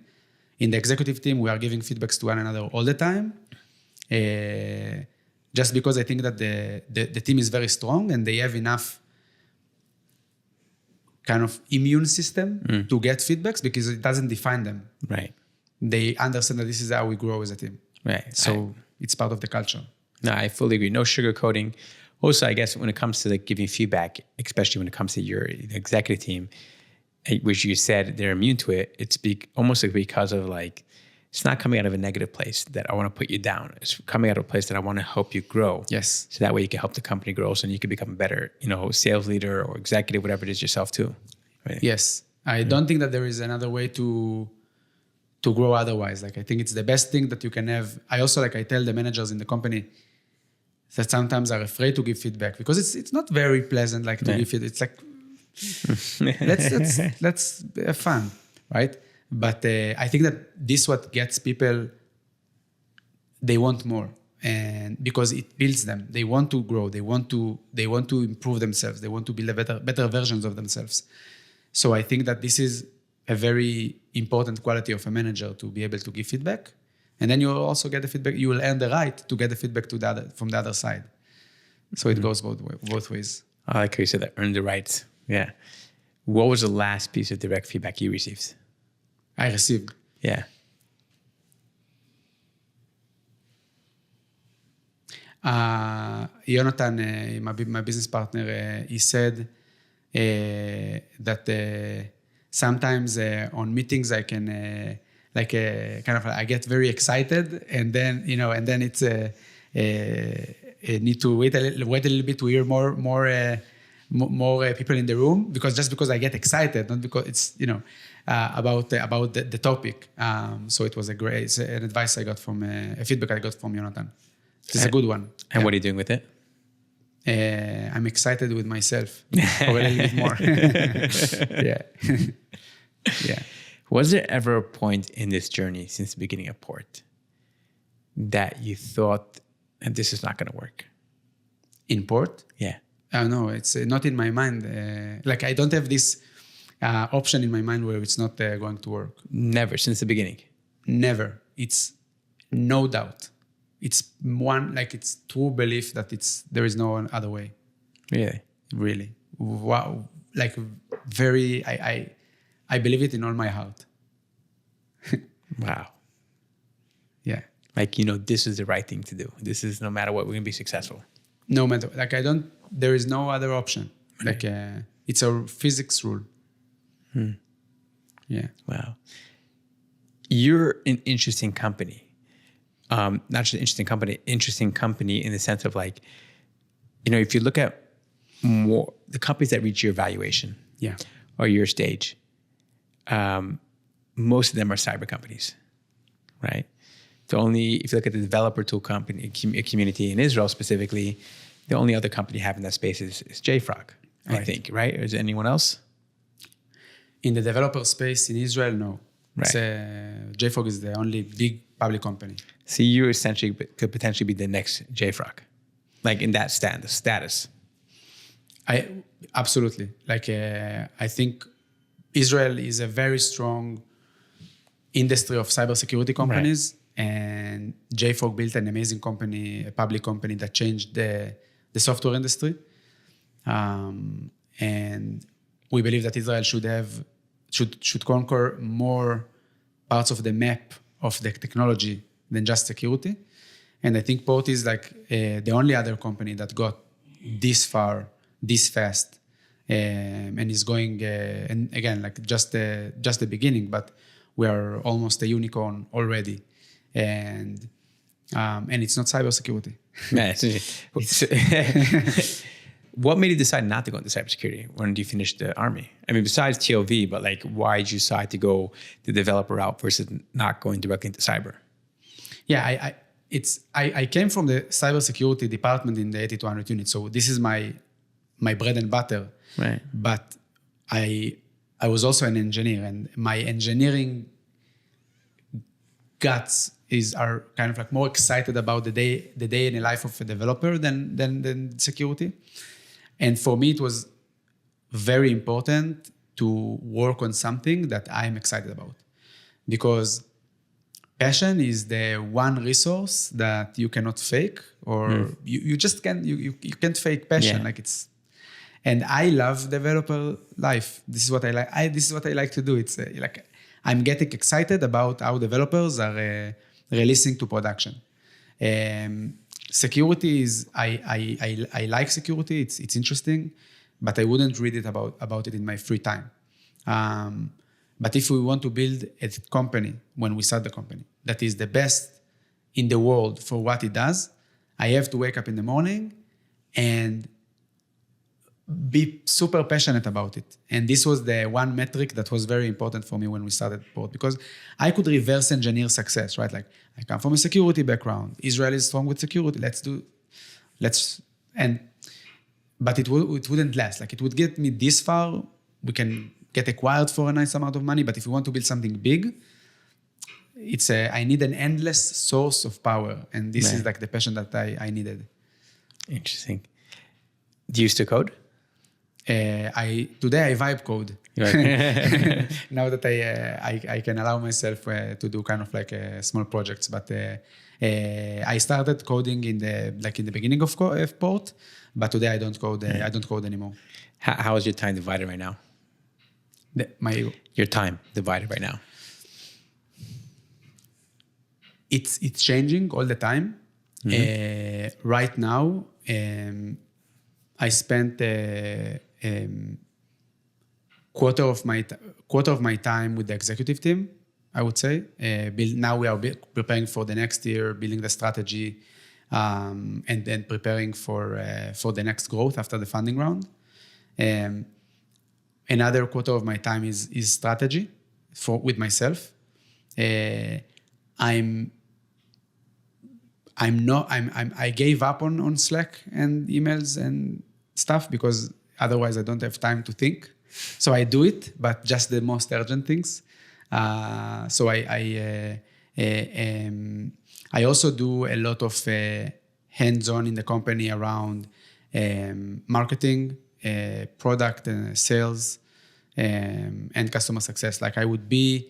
Speaker 2: In the executive team, we are giving feedbacks to one another all the time. Just because I think that the team is very strong and they have enough kind of immune system to get feedbacks because it doesn't define them.
Speaker 1: Right.
Speaker 2: They understand that this is how we grow as a team.
Speaker 1: Right.
Speaker 2: So it's part of the culture.
Speaker 1: No, I fully agree. No sugarcoating. Also, I guess when it comes to giving feedback, especially when it comes to your executive team, which you said they're immune to it, it's almost because of it's not coming out of a negative place that I want to put you down. It's coming out of a place that I want to help you grow.
Speaker 2: Yes.
Speaker 1: So that way you can help the company grow, so you can become a better, sales leader or executive, whatever it is yourself too. Right?
Speaker 2: Yes. I don't think that there is another way to grow otherwise. I think it's the best thing that you can have. I also I tell the managers in the company that sometimes are afraid to give feedback because it's not very pleasant to give it. It's let's have fun, right? But I think that this what gets people. They want more, and because it builds them, they want to grow. They want to improve themselves. They want to build better versions of themselves. So I think that this is a very important quality of a manager to be able to give feedback, and then you will also get the feedback. You will earn the right to get the feedback from the other side. So it goes both ways.
Speaker 1: I like how you said that. Earn the right. Yeah. What was the last piece of direct feedback you received?
Speaker 2: I received.
Speaker 1: Yeah.
Speaker 2: Jonathan, my business partner, he said that sometimes on meetings I can I get very excited, and then it's need to wait a little bit to hear more people in the room because I get excited, not because it's about the topic. So it was an advice I got from a feedback I got from Jonathan. It's a good one.
Speaker 1: And what are you doing with it?
Speaker 2: I'm excited with myself for a little bit more. Yeah. Yeah.
Speaker 1: Was there ever a point in this journey since the beginning of Port that you thought, and this is not going to work?
Speaker 2: In Port?
Speaker 1: Yeah.
Speaker 2: No, it's not in my mind. I don't have this option in my mind where it's not going to work.
Speaker 1: Never, since the beginning?
Speaker 2: Never. It's no doubt. It's it's true belief that there is no other way.
Speaker 1: Really?
Speaker 2: Really. Wow. Very, I believe it in all my heart.
Speaker 1: Wow.
Speaker 2: Yeah.
Speaker 1: This is the right thing to do. This is, no matter what, we're going to be successful.
Speaker 2: No matter, there is no other option. Like it's a physics rule. Yeah.
Speaker 1: Wow. You're an interesting company. Not just an interesting company in the sense of like, if you look at more the companies that reach your valuation
Speaker 2: Yeah.
Speaker 1: or your stage, most of them are cyber companies, right? The only, if you look at the developer tool company community in Israel specifically, the only other company having that space is JFrog, I think, right? Or is there anyone else?
Speaker 2: In the developer space in Israel, no.
Speaker 1: Right.
Speaker 2: JFrog is the only big public company.
Speaker 1: So you essentially could potentially be the next JFrog, like in that status.
Speaker 2: Absolutely. Like I think Israel is a very strong industry of cybersecurity companies, and JFrog built an amazing company, a public company that changed the software industry. And we believe that Israel should conquer more parts of the map of the technology than just security. And I think Port is like the only other company that got this far, this fast, and is going. And again, like just the beginning, but we are almost a unicorn already, and it's not cybersecurity.
Speaker 1: What made you decide not to go into cybersecurity when you finished the army? I mean, besides TLV, but like, why did you decide to go the developer route versus not going directly into cyber?
Speaker 2: Yeah, I came from the cybersecurity department in the 8200 unit, so this is my bread and butter.
Speaker 1: Right.
Speaker 2: But I was also an engineer, and my engineering guts are kind of like more excited about the day in the life of a developer than security. And for me, it was very important to work on something that I'm excited about, because passion is the one resource that you cannot fake, or you just can't you can't fake passion. Like it's, and I love developer life. This is what I like. This is what I like to do. It's like I'm getting excited about how developers are releasing to production. Security is I like security. It's interesting, but I wouldn't read it about it in my free time. But if we want to build a company, when we start the company, that is the best in the world for what it does, I have to wake up in the morning and be super passionate about it. And this was the one metric that was very important for me when we started Port, because I could reverse engineer success, right? Like I come from a security background. Israel is strong with security. But it wouldn't last. Like it would get me this far. We can get acquired for a nice amount of money. But if we want to build something big, I need an endless source of power. And this is like the passion that I needed.
Speaker 1: Interesting. Do you still code?
Speaker 2: Today I vibe code. Right. Now that I can allow myself to do kind of like small projects, but I started coding in the beginning of Port, but today I don't code. I don't code anymore.
Speaker 1: How is your time divided right now? Your time divided right now.
Speaker 2: It's changing all the time. Mm-hmm. Right now, I spent quarter of my time with the executive team, I would say. Now we are preparing for the next year, building the strategy, and then preparing for the next growth after the funding round. Another quarter of my time is strategy with myself. I gave up on Slack and emails and stuff because otherwise I don't have time to think. So I do it, but just the most urgent things. So I also do a lot of hands-on in the company around marketing, product and sales, and customer success. Like I would be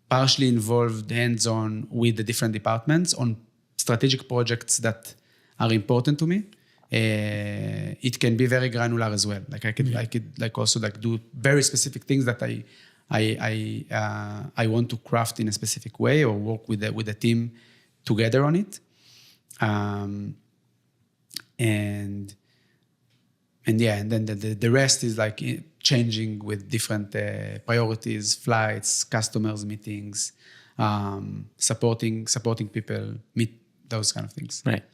Speaker 2: partially involved hands-on with the different departments on strategic projects that are important to me. It can be very granular as well. Like I could like also like do very specific things that I want to craft in a specific way or work with the team together on it. And and then the rest is like changing with different priorities, flights, customers, meetings, supporting people, meet those kind of things.
Speaker 1: Right.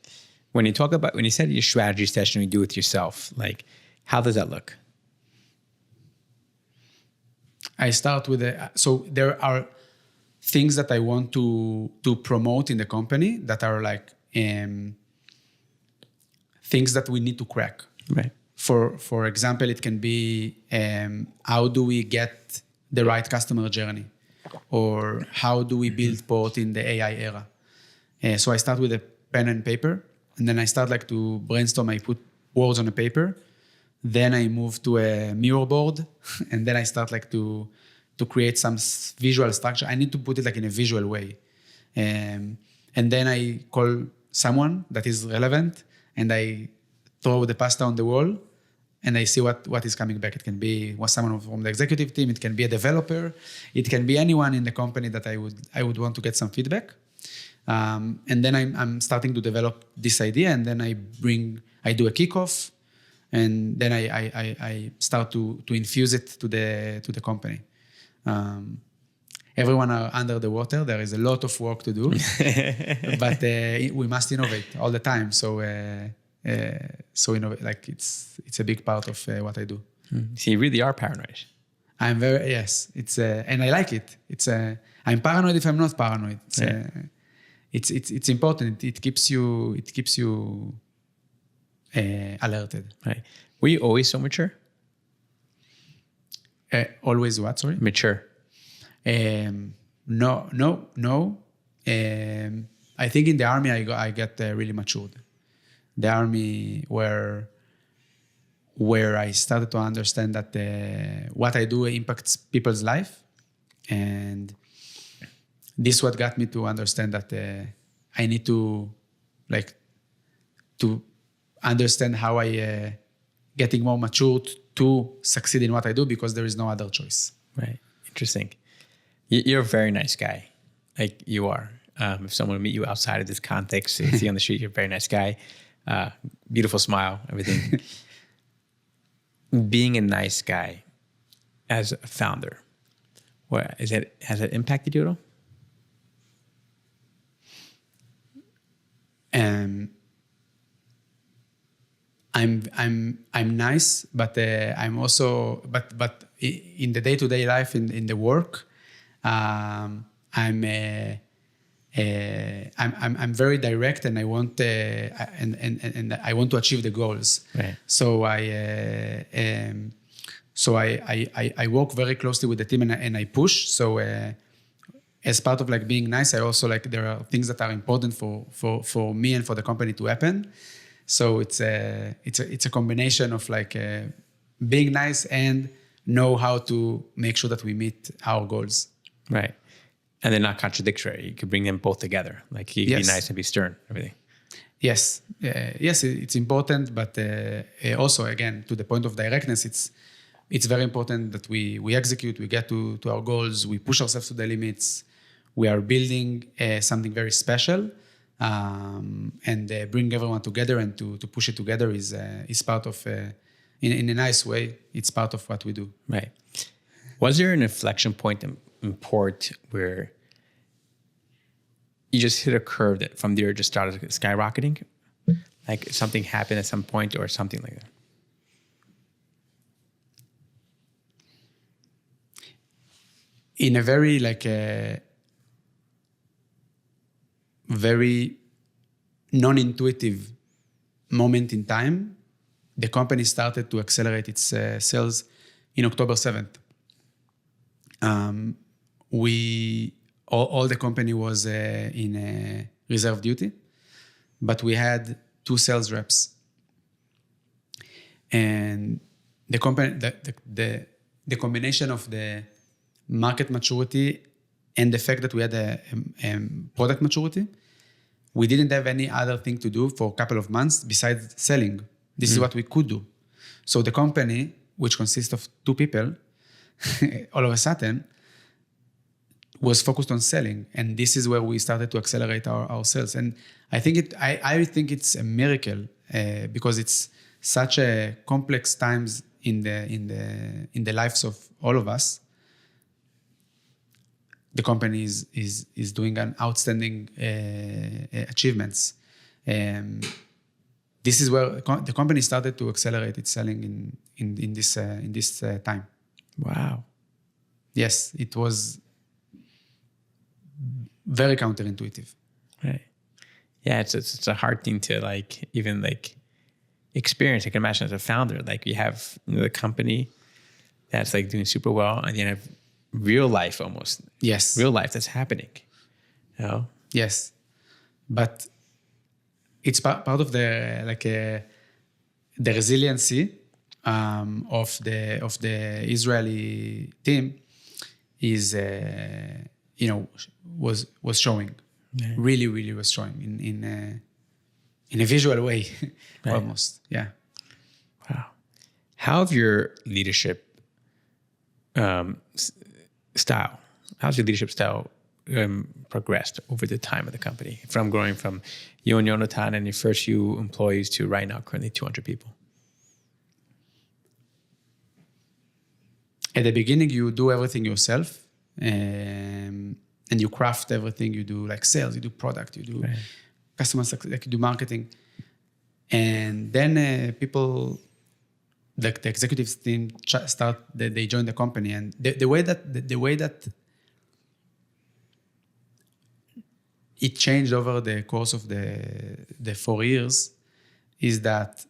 Speaker 1: When you said your strategy session you do with yourself, like how does that look?
Speaker 2: I start with so there are things that I want to promote in the company that are like things that we need to crack.
Speaker 1: Right.
Speaker 2: For example, it can be how do we get the right customer journey, or how do we build port in the AI era. So I start with a pen and paper, and then I start like to brainstorm. I put words on a paper, then I move to a mirror board, and then I start like to create some visual structure. I need to put it like in a visual way, and then I call someone that is relevant, and I throw the pasta on the wall, and I see what is coming back. It can be someone from the executive team. It can be a developer. It can be anyone in the company that I would want to get some feedback. And then I'm starting to develop this idea, and then I do a kickoff, and then I start to infuse it to the company. Everyone are under the water. There is a lot of work to do, but we must innovate all the time. So like it's a big part of what I do.
Speaker 1: So you really are paranoid.
Speaker 2: I'm yes. It's and I like it. It's I'm paranoid if I'm not paranoid. It's important. It keeps you alerted.
Speaker 1: Right. Were you always so mature?
Speaker 2: Always what? Sorry.
Speaker 1: Mature.
Speaker 2: No. I think in the army I get really matured. The army where I started to understand that what I do impacts people's life, and this what got me to understand that I need to understand how I getting more mature to succeed in what I do, because there is no other choice.
Speaker 1: Right. Interesting. You're a very nice guy. Like you are. If someone would meet you outside of this context, see on the street, you're a very nice guy. Beautiful smile, everything. Being a nice guy as a founder, has that impacted you at all? I'm nice, but I'm also but in the day-to-day life in the work, I'm very direct, and I want and I want to achieve the goals. Right.
Speaker 2: So I work very closely with the team, and I push. So as part of like being nice, I also like there are things that are important for me and for the company to happen. So it's a combination of like being nice and know how to make sure that we meet our goals.
Speaker 1: Right. And they're not contradictory. You could bring them both together. Like you can be nice and be stern, everything.
Speaker 2: Yes. Yes, it's important, but also again, to the point of directness, it's very important that we execute, we get to our goals, we push ourselves to the limits. We are building something very special, and bring everyone together, and to push it together is part of, in a nice way, it's part of what we do.
Speaker 1: Right. Was there an inflection point in Port where you just hit a curve that from there just started skyrocketing? Like something happened at some point or something like that?
Speaker 2: In a very very non-intuitive moment in time, the company started to accelerate its sales in October 7th. All the company was in reserve duty, but we had 2 sales reps, and the company, the combination of the market maturity and the fact that we had a product maturity, we didn't have any other thing to do for a couple of months besides selling. This is what we could do. So the company, which consists of 2 people, all of a sudden was focused on selling. And this is where we started to accelerate our sales. And I think it's a miracle because it's such a complex times in the lives of all of us, the company is doing an outstanding achievements. This is where the company started to accelerate its selling in this time.
Speaker 1: Wow.
Speaker 2: Yes, it was very counterintuitive.
Speaker 1: Right. Yeah, it's a hard thing to like even like experience. I can imagine as a founder, like you have the company that's like doing super well, and you have real life almost.
Speaker 2: Yes.
Speaker 1: Real life that's happening. You know?
Speaker 2: Yes, but it's part of the the resiliency of the Israeli team is was showing.
Speaker 1: Yeah.
Speaker 2: Really was showing in a visual way.
Speaker 1: Right.
Speaker 2: Almost. Yeah.
Speaker 1: Wow. How have your leadership style? How's your leadership style progressed over the time of the company? From growing from you and Yonatan and your first few employees to right now currently 200 people.
Speaker 2: At the beginning, you do everything yourself, and you craft everything. You do like sales, you do product, you do customer success, like you do marketing, and then people, like the executives team, they join the company, and the way that it changed over the course of the 4 years is that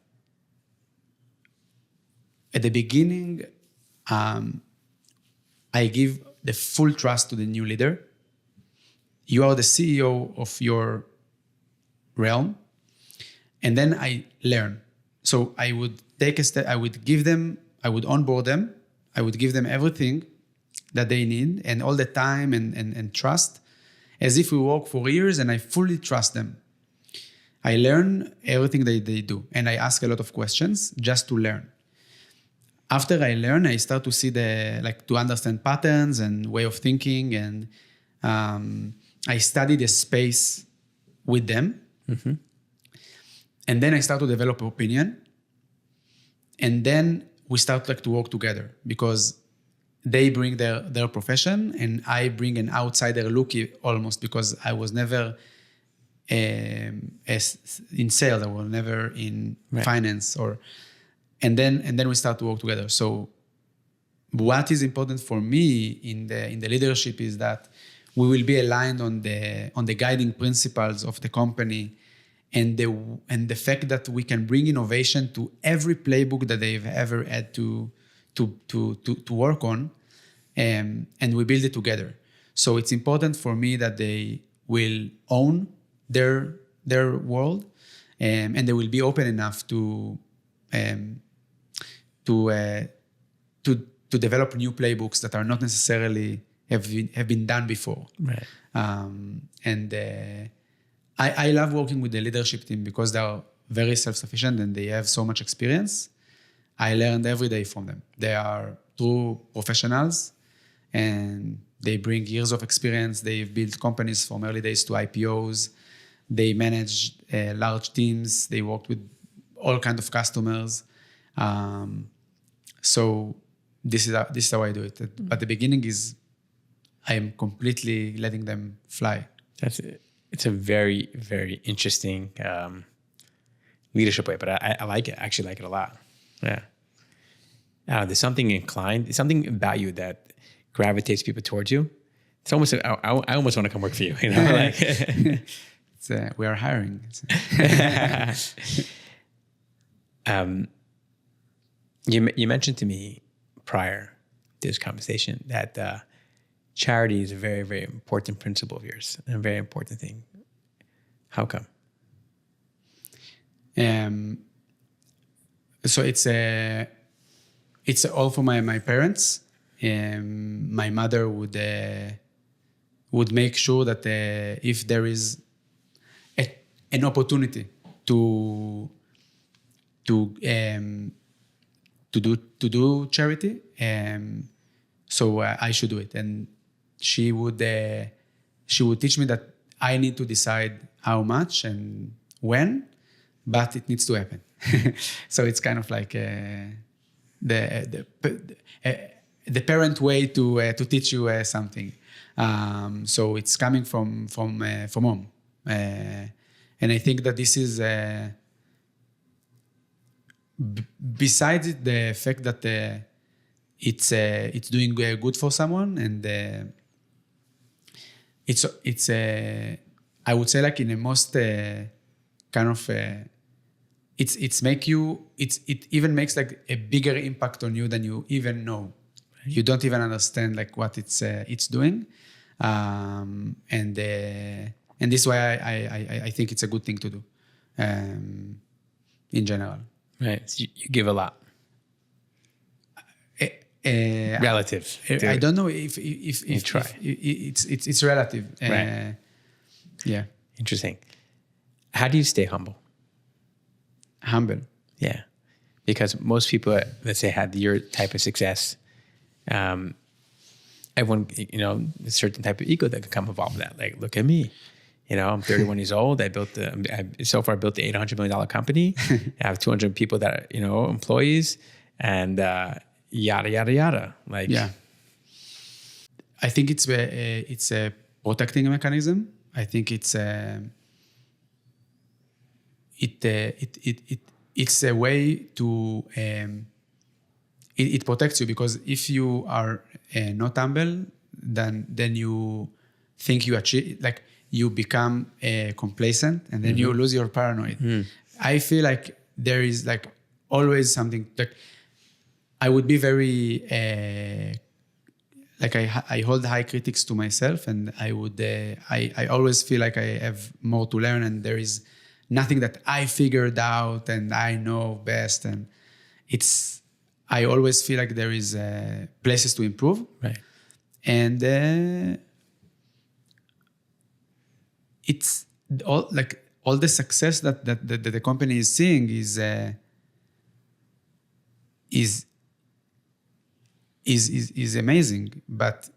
Speaker 2: at the beginning, I give the full trust to the new leader. You are the CEO of your realm. And then I learn. So I would take a step, I would onboard them, I would give them everything that they need and all the time and trust, as if we work for years, and I fully trust them. I learn everything they do, and I ask a lot of questions just to learn. After I learn, I start to see to understand patterns and way of thinking, and I study the space with them. Mm-hmm. And then I start to develop opinion. And then we start to work together, because they bring their profession and I bring an outsider look almost, because I was never in sales, I was never in finance and then we start to work together. So what is important for me in the leadership is that we will be aligned on the guiding principles of the company, and the fact that we can bring innovation to every playbook that they've ever had to work on, and we build it together. So it's important for me that they will own their world, and they will be open enough to develop new playbooks that are not necessarily have been done before.
Speaker 1: Right.
Speaker 2: I love working with the leadership team because they are very self-sufficient and they have so much experience. I learned every day from them. They are true professionals and they bring years of experience. They've built companies from early days to IPOs. They manage large teams. They worked with all kinds of customers. So this is how I do it. Mm-hmm. But the beginning is I am completely letting them fly.
Speaker 1: That's it. It's a very, very interesting leadership way, but I like it. I actually like it a lot. Yeah. There's something about you that gravitates people towards you. It's almost, I almost want to come work for you. You know, like
Speaker 2: we are hiring.
Speaker 1: You mentioned to me prior to this conversation that charity is a very, very important principle of yours, and a very important thing. How come?
Speaker 2: So it's all for my parents. My mother would make sure that if there is an opportunity to do charity, so I should do it. And she would teach me that I need to decide how much and when, but it needs to happen. So it's kind of like the parent way to teach you something. So it's coming from home, and I think that this is besides the fact that it's doing good for someone, and it's I would say like in the most kind of it even makes like a bigger impact on you than you even know. Right. You don't even understand like what it's doing, and this is why I think it's a good thing to do, in general.
Speaker 1: Right. So you give a lot. Relative.
Speaker 2: I don't know if it's relative.
Speaker 1: Right.
Speaker 2: Yeah.
Speaker 1: Interesting. How do you stay humble?
Speaker 2: Humble.
Speaker 1: Yeah. Because most people, let's say, had your type of success. Everyone, a certain type of ego that can come involved with that. Like, look at me. I'm 31 years old. I built so far built the $800 million company. I have 200 people that are, employees, and yada, yada, yada. Like,
Speaker 2: yeah. I think it's a protecting mechanism. I think it's it's a way to it protects you, because if you are not humble, then you think you achieve, like you become complacent, and then you lose your paranoia. I feel like there is like always something, like I would be very like I hold high critics to myself, and I would I always feel like I have more to learn, and there is nothing that I figured out and I know best, and I always feel like there is places to improve,
Speaker 1: right?
Speaker 2: And it's all the success that the company is seeing is amazing, but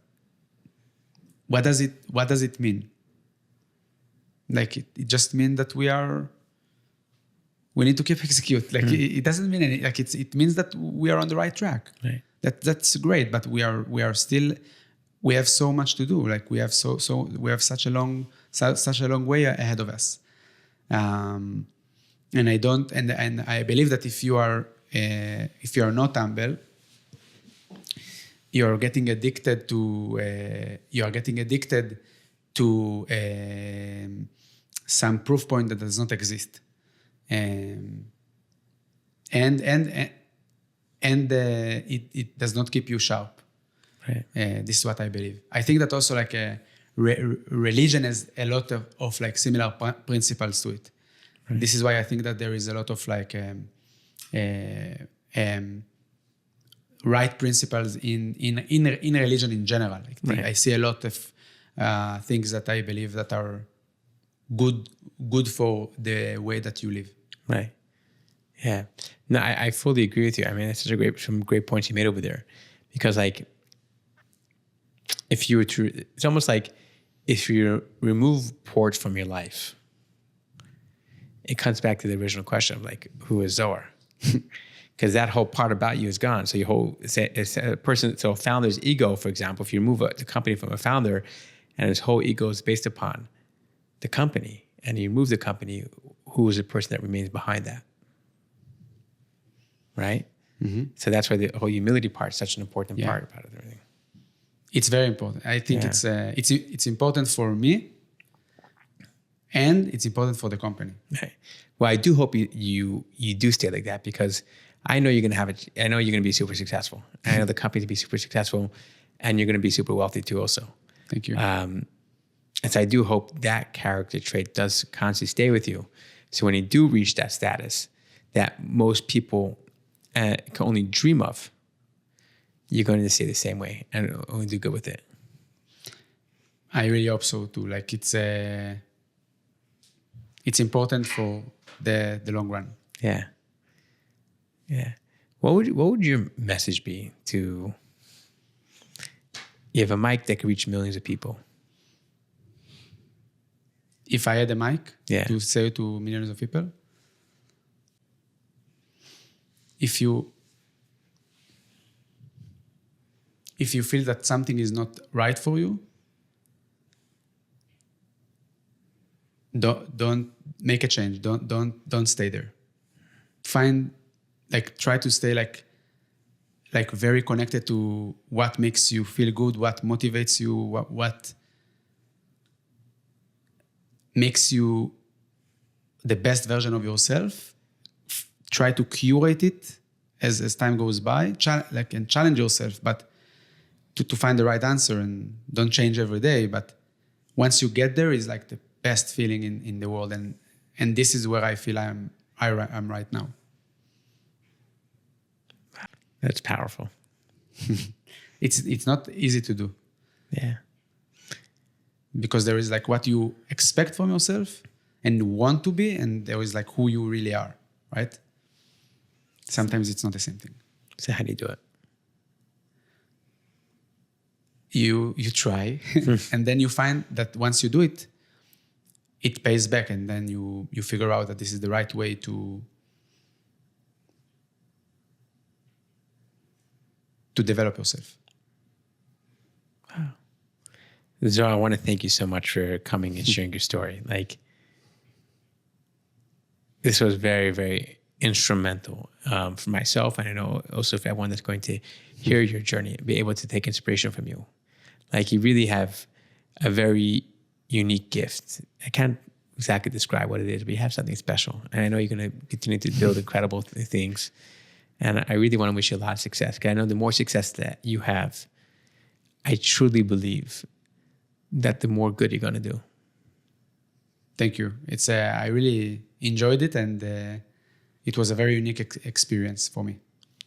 Speaker 2: what does it mean? Like it just means that we need to keep execute. Like it doesn't mean any. Like it means that we are on the right track.
Speaker 1: Right.
Speaker 2: That's great, but we are still. We have so much to do. Like we have we have such a long way ahead of us. And I don't. And I believe that if you are not humble, you are getting addicted to some proof point that does not exist, and it does not keep you sharp.
Speaker 1: Right.
Speaker 2: This is what I believe. I think that also like religion has a lot of like similar principles to it. Right. This is why I think that there is a lot of like right principles in religion in general. Like
Speaker 1: right.
Speaker 2: I see a lot of things that I believe that are good for the way that you live.
Speaker 1: Right. Yeah. No, I fully agree with you. I mean, that's some great points you made over there, because like if you were to, it's almost like if you remove ports from your life, it comes back to the original question of like, who is Zohar? Because that whole part about you is gone. So your whole it's a person. So a founder's ego, for example, if you remove the company from a founder, and his whole ego is based upon the company, and you remove the company, who is the person that remains behind that? Right. Mm-hmm. So that's why the whole humility part is such an important part about everything.
Speaker 2: It's very important. I think it's important for me, and it's important for the company.
Speaker 1: Right. Well, I do hope you do stay like that, because I know you're going to have it. I know you're going to be super successful. I know the company to be super successful, and you're going to be super wealthy too also.
Speaker 2: Thank you.
Speaker 1: And so I do hope that character trait does constantly stay with you. So when you do reach that status that most people can only dream of, you're going to stay the same way and only do good with it.
Speaker 2: I really hope so too. Like it's important for the long run.
Speaker 1: Yeah. Yeah. What would your message be to? You have a mic that can reach millions of people.
Speaker 2: If I had a mic to say to millions of people, if you feel that something is not right for you, don't make a change. Don't stay there. Try to stay like very connected to what makes you feel good, what motivates you, what makes you the best version of yourself. Try to curate it as time goes by, and challenge yourself, but to find the right answer, and don't change every day. But once you get there, is like the best feeling in the world, and this is where I feel I'm right now.
Speaker 1: That's powerful.
Speaker 2: It's not easy to do.
Speaker 1: Yeah.
Speaker 2: Because there is like what you expect from yourself and want to be, and there is like who you really are, right? Sometimes it's not the same thing.
Speaker 1: So how do you do it?
Speaker 2: You try, and then you find that once you do it, it pays back, and then you figure out that this is the right way to develop yourself.
Speaker 1: Wow. Zohar, I want to thank you so much for coming and sharing your story. Like, this was very, very instrumental for myself, and I know also for everyone that's going to hear your journey, be able to take inspiration from you. Like, you really have a very unique gift. I can't exactly describe what it is, but you have something special, and I know you're going to continue to build incredible things. And I really want to wish you a lot of success, because I know the more success that you have, I truly believe that the more good you're going to do.
Speaker 2: Thank you. It's I really enjoyed it, and it was a very unique experience for me.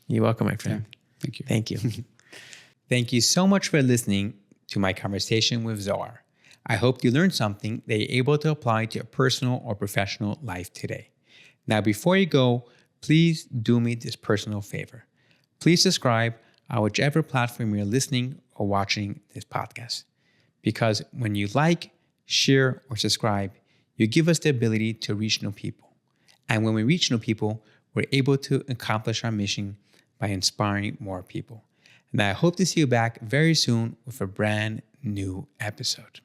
Speaker 1: You're welcome, my friend.
Speaker 2: Yeah. Thank you.
Speaker 1: Thank you. Thank you so much for listening to my conversation with Zohar. I hope you learned something that you're able to apply to your personal or professional life today. Now, before you go, please do me this personal favor. Please subscribe on whichever platform you're listening or watching this podcast. Because when you like, share, or subscribe, you give us the ability to reach new people. And when we reach new people, we're able to accomplish our mission by inspiring more people. And I hope to see you back very soon with a brand new episode.